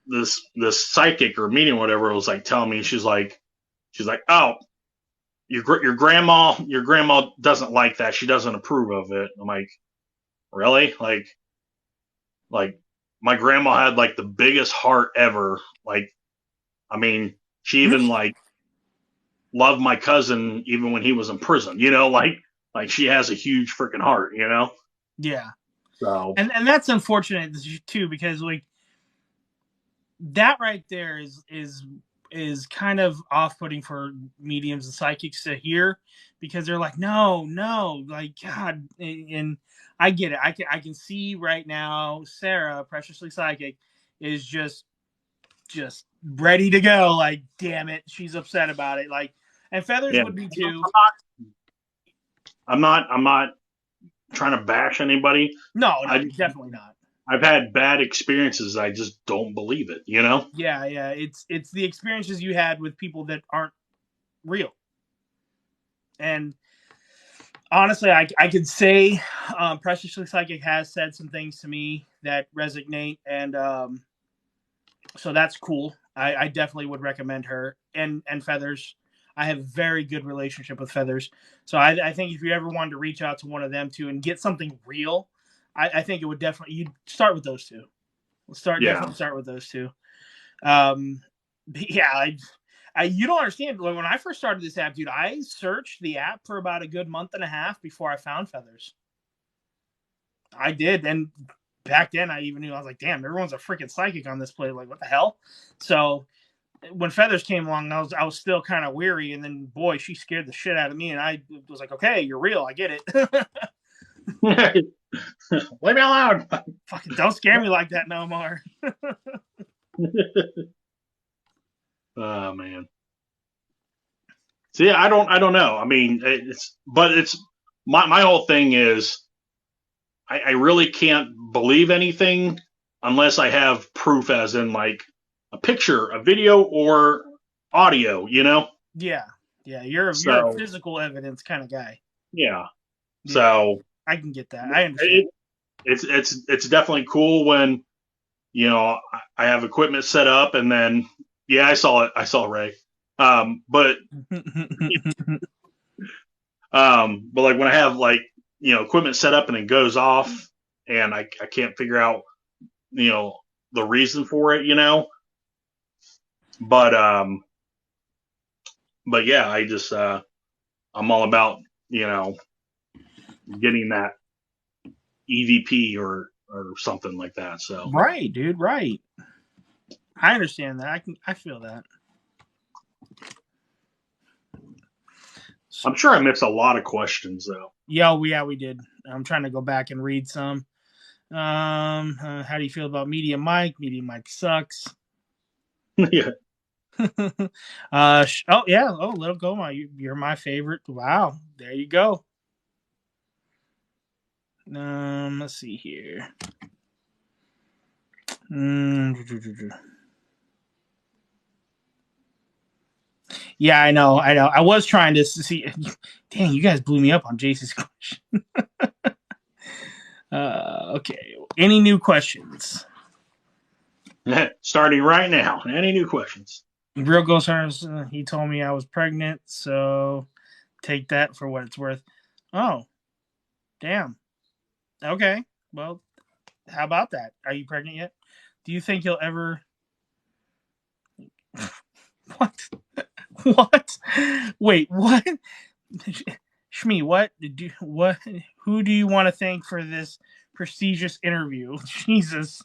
this psychic or medium or whatever was like telling me she's like oh your grandma doesn't like that, she doesn't approve of it. I'm like, really? Like my grandma had like the biggest heart ever. Like, I mean, she even like loved my cousin even when he was in prison, you know, like she has a huge freaking heart, you know. Yeah. So And that's unfortunate too, because like that right there is kind of off-putting for mediums and psychics to hear, because they're like, no, like God. And I get it. I can see right now Sarah, preciously psychic, is just ready to go. Like, damn it, she's upset about it. Like, and Feathers yeah, would be too. I'm not trying to bash anybody. No, I definitely not. I've had bad experiences. I just don't believe it, you know? Yeah. It's the experiences you had with people that aren't real. And honestly, I could say Preciously Psychic has said some things to me that resonate, and so that's cool. I definitely would recommend her and Feathers. I have a very good relationship with Feathers, so I think if you ever wanted to reach out to one of them too and get something real, I think it would definitely, you'd start with those two. Definitely start with those two. Yeah, you don't understand. Like, when I first started this app, dude, I searched the app for about a good month and a half before I found Feathers. I did, and back then I even knew, I was like, damn, everyone's a freaking psychic on this play. Like, what the hell? So when Feathers came along, I was still kind of weary, and then boy, she scared the shit out of me, and I was like, okay, you're real, I get it. Leave me alone. Fucking don't scare me like that no more. Oh man. See, I don't know. I mean, it's my whole thing is I really can't believe anything unless I have proof, as in like a picture, a video, or audio, you know? Yeah. You're a So physical evidence kind of guy. yeah. Yeah, So I can get that. I understand. it's definitely cool when, you know, I have equipment set up, and then yeah, I saw it. I saw Ray. But but like when I have like, you know, equipment set up and it goes off, and I can't figure out, you know, the reason for it, you know. But but yeah, I just I'm all about, you know, getting that EVP or something like that. So Right, dude, right. I understand that. I feel that. I'm sure I missed a lot of questions though. Yeah, we did. I'm trying to go back and read some. How do you feel about Medium Mike? Medium Mike sucks. Yeah. Oh yeah. Oh, Little Goma, you're my favorite. Wow, there you go. Let's see here. Yeah, I know. I was trying to see. Dang, you guys blew me up on JC's question. Okay. Any new questions? Starting right now. Any new questions? Real Ghost Hunters, he told me I was pregnant, so take that for what it's worth. Oh, damn. Okay. Well, how about that? Are you pregnant yet? Do you think you'll ever... What? What? Wait, what? Shmi, what? Who do you want to thank for this prestigious interview? Jesus.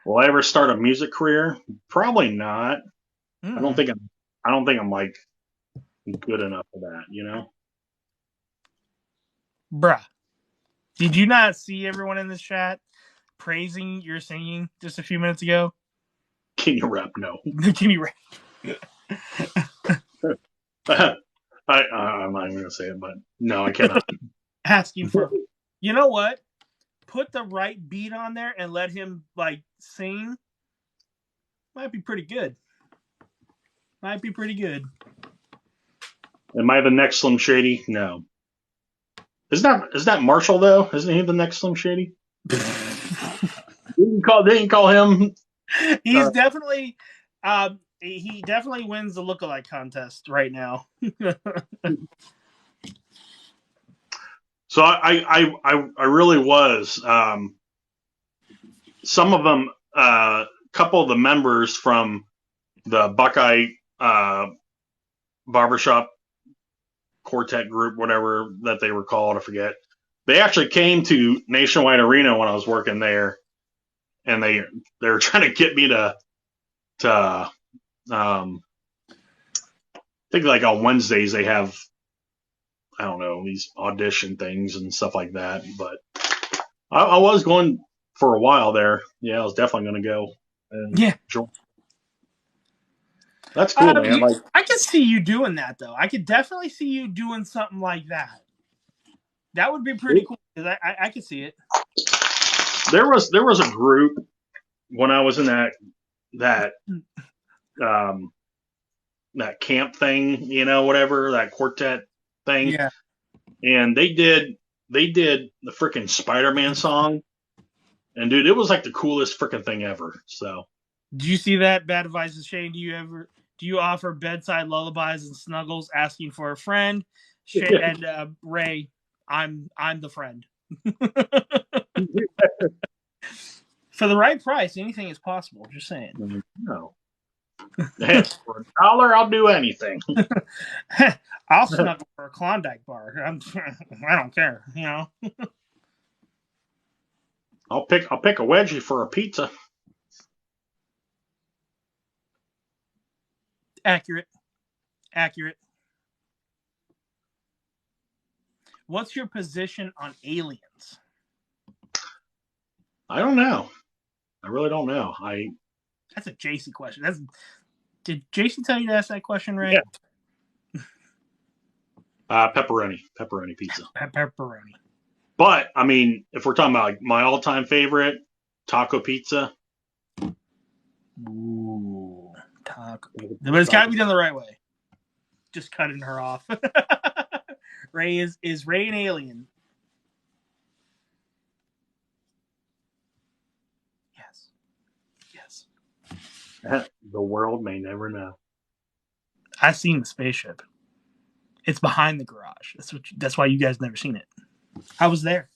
Will I ever start a music career? Probably not. I don't Mm. think I'm. I don't think I'm like good enough for that. You know? Bruh, did you not see everyone in this chat praising your singing just a few minutes ago? Can you rap? No. Can you I'm not even gonna say it, but no, I cannot. asking for? You know what? Put the right beat on there and let him like sing. Might be pretty good. Might be pretty good. Am I the next Slim Shady? No. Is that Marshall though? Isn't he the next Slim Shady? Didn't call him. He's definitely he definitely wins the lookalike contest right now. So I really was. Some of them, a couple of the members from the Buckeye barbershop quartet group, whatever that they were called, I forget. They actually came to Nationwide Arena when I was working there, and they were trying to get me to I think like on Wednesdays they have, I don't know, these audition things and stuff like that. But I was going for a while there. Yeah, I was definitely going to go and Yeah. join. That's cool, man. Like, I could see you doing that though. I could definitely see you doing something like that. That would be pretty cool because I could see it. there was a group when I was in that um, that camp thing, you know, whatever, that quartet thing, Yeah. and they did the freaking Spider-Man song, and dude, it was like the coolest freaking thing ever. So, Do you see that? Bad advice, Shane. Do you offer bedside lullabies and snuggles, asking for a friend? Shane and Ray, I'm the friend. For the right price, anything is possible. Just saying. no. For $1, I'll do anything. I'll snuggle for a Klondike bar. I don't care. You know. I'll pick a wedgie for a pizza. Accurate. What's your position on aliens? I don't know. I really don't know. That's a JC question. Did JC tell you to ask that question, Ray? Yeah. Pepperoni pizza. Pepperoni. But I mean, if we're talking about like my all-time favorite, taco pizza. Ooh, taco. But it's got to be done the right way. Just cutting her off. Ray is Ray an alien? Yes. The world may never know. I've seen the spaceship. It's behind the garage. That's why you guys never seen it. I was there.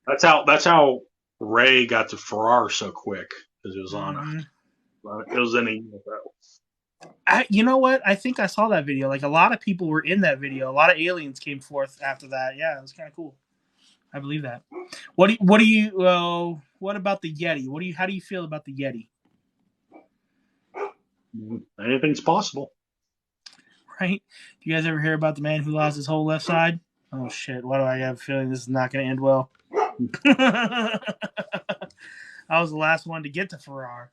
That's how Ray got to Farrar so quick, because it was on it was in a UFO. You know what? I think I saw that video. Like a lot of people were in that video. A lot of aliens came forth after that. Yeah, it was kind of cool. I believe that. What about the Yeti? How do you feel about the Yeti? Anything's possible. Right? Do you guys ever hear about the man who lost his whole left side? Oh shit! Why do I have a feeling this is not going to end well? I was the last one to get to Farrar.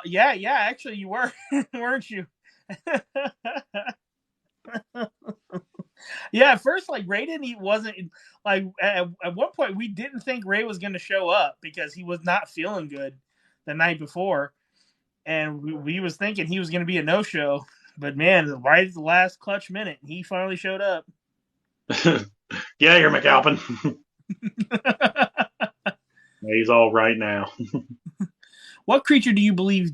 Yeah, actually you were, weren't you? Yeah, at first, like Ray wasn't like at one point we didn't think Ray was going to show up because he was not feeling good the night before, and we was thinking he was going to be a no show. But man, right at the last clutch minute, he finally showed up. Yeah, you're McAlpin. He's all right now. What creature do you believe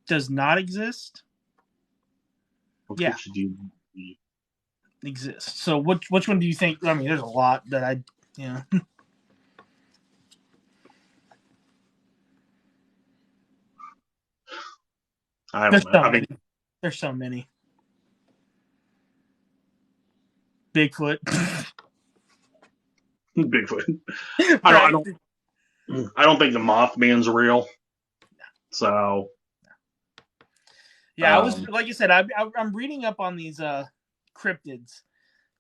does not exist? What creature do you believe exists? So which one do you think? I mean, there's a lot that I. I don't know. I mean, There's so many. Bigfoot. Bigfoot. Right? I don't think the Mothman's real. So Yeah, I was like you said. I'm reading up on these cryptids,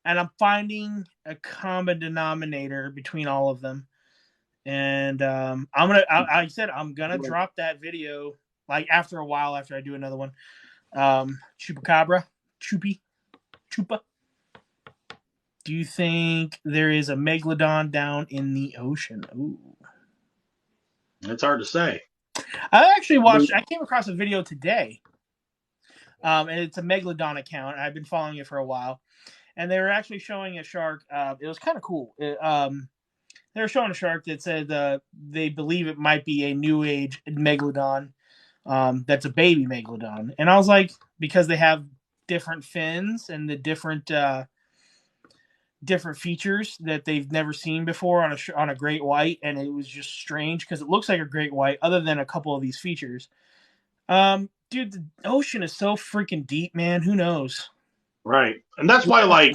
and I'm finding a common denominator between all of them. And I said I'm gonna drop that video like after a while after I do another one. Chupacabra, Chupa. Do you think there is a megalodon down in the ocean? Ooh. It's hard to say. I came across a video today. And it's a Megalodon account. I've been following it for a while. And they were actually showing a shark. It was kind of cool. They were showing a shark that said they believe it might be a new age Megalodon that's a baby Megalodon. And I was like, because they have different fins and the different features that they've never seen before on a great white, and it was just strange because it looks like a great white other than a couple of these features. Dude, the ocean is so freaking deep, man. Who knows? Right. And that's why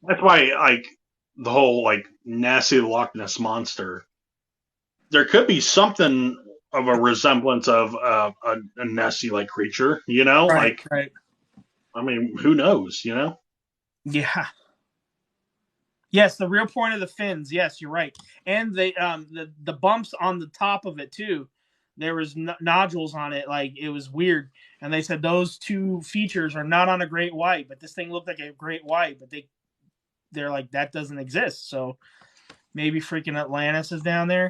the whole Nessie the Loch Ness Monster, there could be something of a resemblance of a Nessie like creature, you know? Right. I mean, who knows, you know? Yeah. Yes, the real point of the fins. Yes, you're right. And the bumps on the top of it too. There was nodules on it, like it was weird. And they said those two features are not on a great white, but this thing looked like a great white, but they're like that doesn't exist. So maybe freaking Atlantis is down there.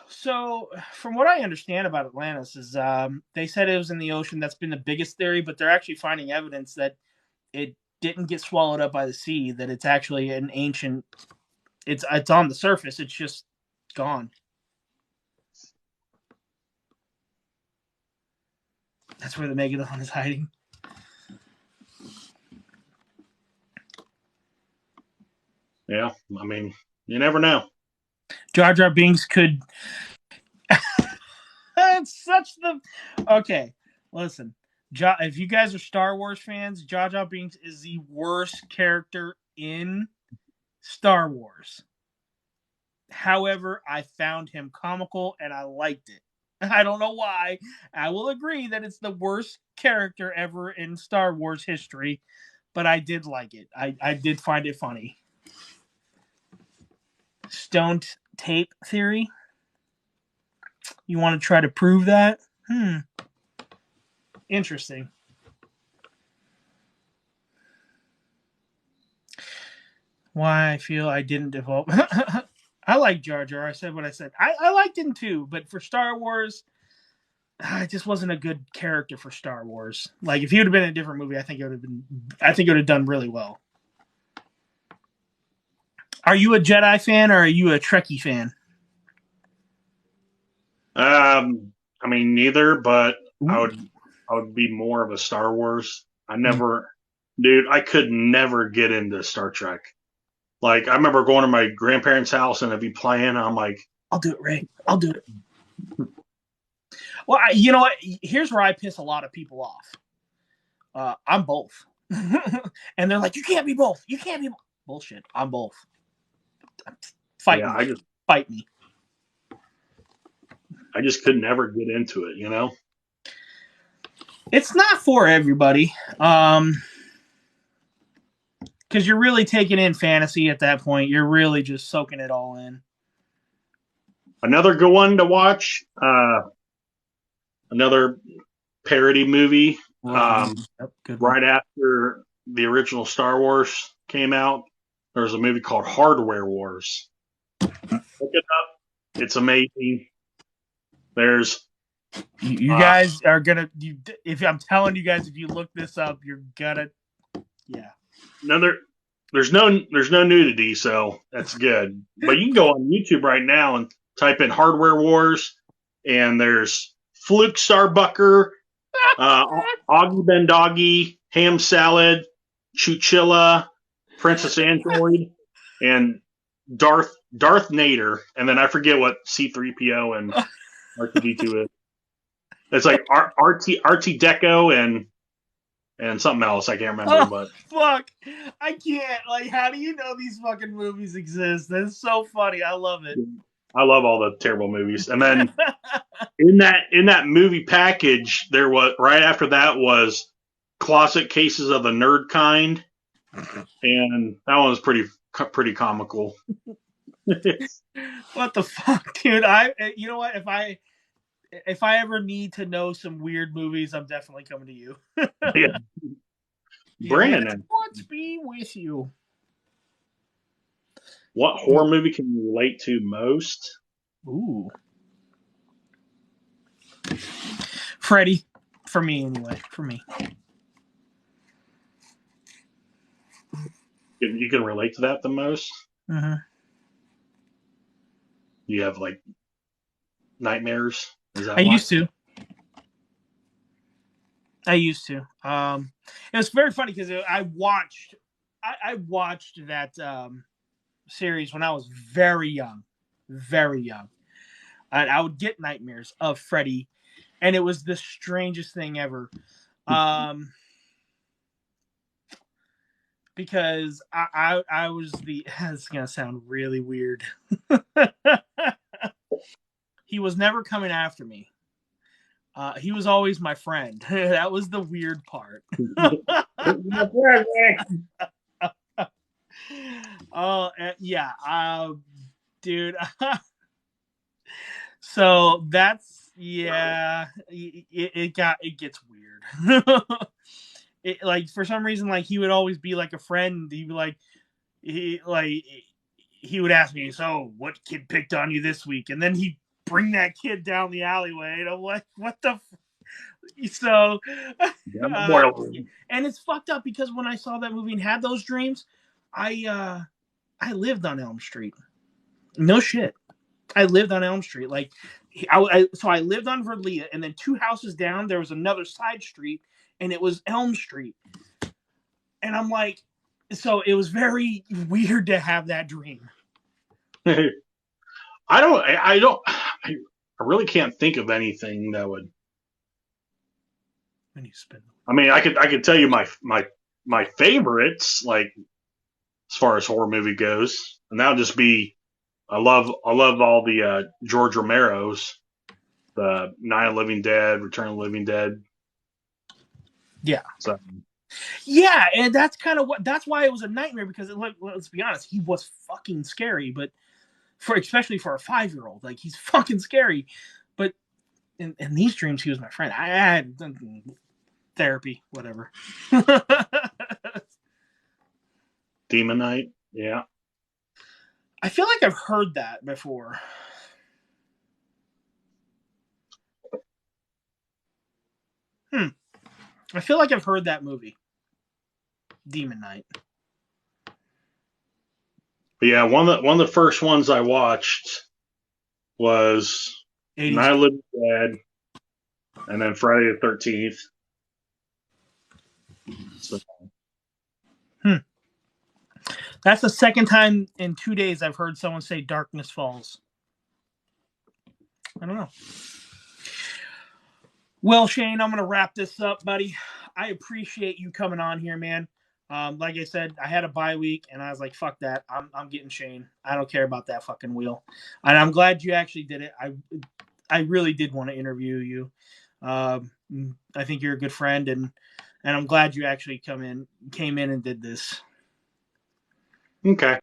So from what I understand about Atlantis is they said it was in the ocean. That's been the biggest theory, but they're actually finding evidence that it didn't get swallowed up by the sea, that it's actually an ancient it's on the surface, it's just gone. That's where the Megalodon is hiding. Yeah, I mean, you never know. Jar Jar Binks could. It's such the. Okay, listen. If you guys are Star Wars fans, Jar Jar Binks is the worst character in Star Wars. However, I found him comical and I liked it. I don't know why. I will agree that it's the worst character ever in Star Wars history, but I did like it. I did find it funny. Stoned tape theory? You want to try to prove that? Interesting. Why I feel I didn't develop. I like Jar Jar. I said what I said. I liked him too, but for Star Wars, it just wasn't a good character for Star Wars. Like if he would have been in a different movie, I think it would have done really well. Are you a Jedi fan or are you a Trekkie fan? I mean, neither, but I would be more of a Star Wars. I could never get into Star Trek. Like, I remember going to my grandparents' house and they'd be playing. I'm like, I'll do it, Ray. I'll do it. Well, you know what? Here's where I piss a lot of people off. I'm both. And they're like, you can't be both. You can't be both. Bullshit. I'm both. Fight me. I just could never get into it, you know? It's not for everybody. Because you're really taking in fantasy at that point. You're really just soaking it all in. Another good one to watch. Another parody movie. Right after the original Star Wars came out, there was a movie called Hardware Wars. Look it up. It's amazing. There's you guys are gonna. If I'm telling you guys, if you look this up, you're gonna. Yeah. There's no nudity, so that's good. But you can go on YouTube right now and type in Hardware Wars, and there's Fluke Starbucker, Augie Ben Doggy, Ham Salad, Chuchilla, Princess Android, and Darth Nader, and then I forget what C3PO and R2D2 is. It's like RT Deco and something else. I can't remember, Oh but fuck! I can't. Like, how do you know these fucking movies exist? That's so funny. I love it. I love all the terrible movies. And then in that movie package, there was right after that was Closet Cases of the Nerd Kind, and that one was pretty comical. What the fuck, dude? You know what? If I ever need to know some weird movies, I'm definitely coming to you. Yeah, Yeah, may the Brandon, force be with you. what horror movie can you relate to most? Ooh, Freddy, for me anyway. For me. You can relate to that the most. Mm-hmm. You have like nightmares. Is I that why? used to. I used to. It was very funny because I watched that series when I was very young, and I would get nightmares of Freddy, and it was the strangest thing ever. Because I was the. It's gonna sound really weird. He was never coming after me. He was always my friend. That was the weird part. Oh yeah, dude. So that's yeah. It gets weird. Like for some reason, like he would always be like a friend. He'd be like he would ask me, "So what kid picked on you this week?" And then he'd bring that kid down the alleyway, and I'm like, "What the?" So, Yeah, uh, and it's fucked up because when I saw that movie and had those dreams, I lived on Elm Street. No shit. I lived on Elm Street. Like, so I lived on Verlia, and then 2 houses down, there was another side street, and it was Elm Street. And I'm like, so it was very weird to have that dream. I really can't think of anything that would. When you spin. I mean, I could tell you my favorites, like as far as horror movie goes, and that'll just be I love all the George Romero's, the Night of the Living Dead, Return of the Living Dead. Yeah. So Yeah, and that's why it was a nightmare because let's be honest, he was fucking scary, but especially for a 5-year-old, like he's fucking scary. But in these dreams, he was my friend. I had therapy, whatever. Demon Knight, yeah. I feel like I've heard that before. I feel like I've heard that movie, Demon Knight. But yeah, one of the first ones I watched was 80s. Night of the Living Dead, and then Friday the 13th. So, That's the second time in 2 days I've heard someone say Darkness Falls. I don't know. Well, Shane, I'm going to wrap this up, buddy. I appreciate you coming on here, man. Like I said, I had a bye week, and I was like, fuck that. I'm getting Shane. I don't care about that fucking wheel. And I'm glad you actually did it. I really did want to interview you. I think you're a good friend, and I'm glad you actually came in and did this. okay.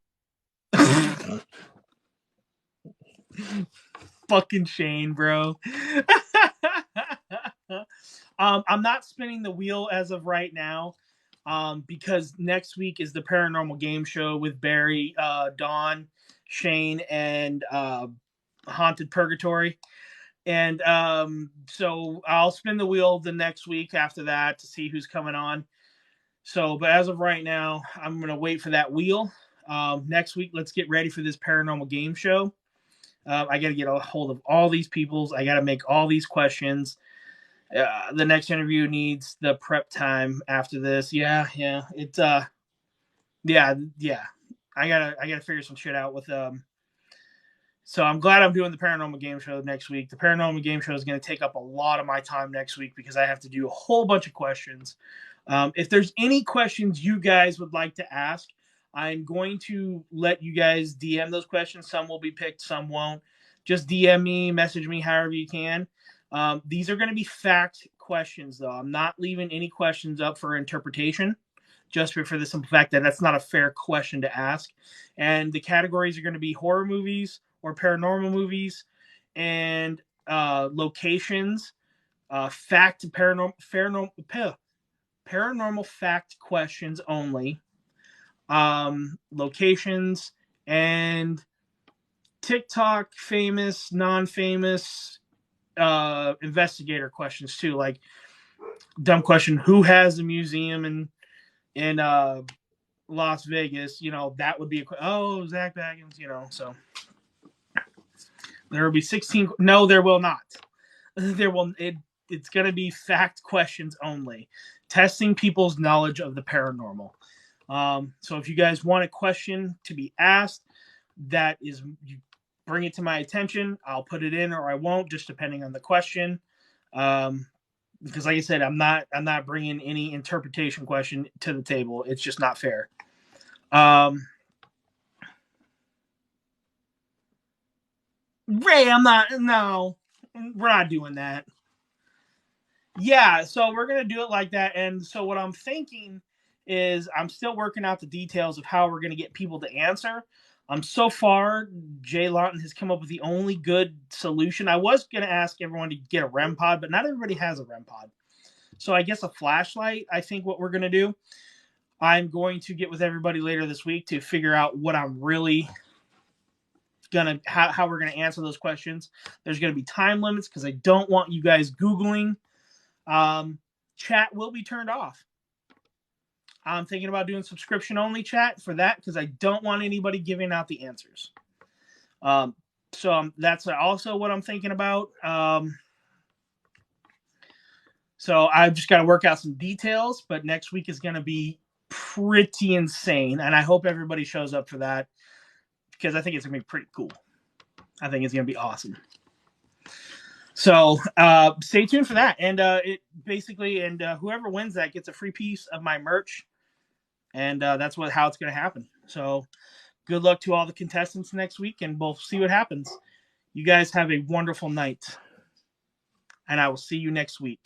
Fucking Shane, bro. I'm not spinning the wheel as of right now, because next week is the Paranormal Game Show with Barry, Dawn, Shane, and Haunted Purgatory. And so I'll spin the wheel the next week after that to see who's coming on. So, but as of right now, I'm going to wait for that wheel. Next week, let's get ready for this Paranormal Game Show. I got to get a hold of all these people. I got to make all these questions. The next interview needs the prep time after this. Yeah. It's yeah. I gotta figure some shit out with So I'm glad I'm doing the Paranormal Game Show next week. The Paranormal Game Show is going to take up a lot of my time next week because I have to do a whole bunch of questions. If there's any questions you guys would like to ask, I'm going to let you guys DM those questions. Some will be picked, some won't. Just DM me, message me however you can. These are going to be fact questions, though. I'm not leaving any questions up for interpretation, just for the simple fact that that's not a fair question to ask. And the categories are going to be horror movies or paranormal movies, and locations, paranormal fact questions only, locations, and TikTok famous, non-famous investigator questions too. Like dumb question: who has a museum in Las Vegas? That would be Zach Baggins. So there will be 16. No, there will not. It's going to be fact questions only, testing people's knowledge of the paranormal. So if you guys want a question to be asked, you bring it to my attention. I'll put it in or I won't, just depending on the question. Because like I said, I'm not bringing any interpretation question to the table. It's just not fair. Ray, no, we're not doing that. Yeah, so we're going to do it like that. And so what I'm thinking is I'm still working out the details of how we're going to get people to answer. So far, Jay Lawton has come up with the only good solution. I was going to ask everyone to get a REM pod, but not everybody has a REM pod. So I guess a flashlight, I think what we're going to do. I'm going to get with everybody later this week to figure out what I'm really how we're going to answer those questions. There's going to be time limits because I don't want you guys Googling. Chat will be turned off. I'm thinking about doing subscription only chat for that because I don't want anybody giving out the answers. So that's also what I'm thinking about. So I've just got to work out some details, but next week is going to be pretty insane. And I hope everybody shows up for that because I think it's going to be pretty cool. I think it's going to be awesome. So stay tuned for that. And whoever wins that gets a free piece of my merch. And that's how it's going to happen. So good luck to all the contestants next week, and we'll see what happens. You guys have a wonderful night. And I will see you next week.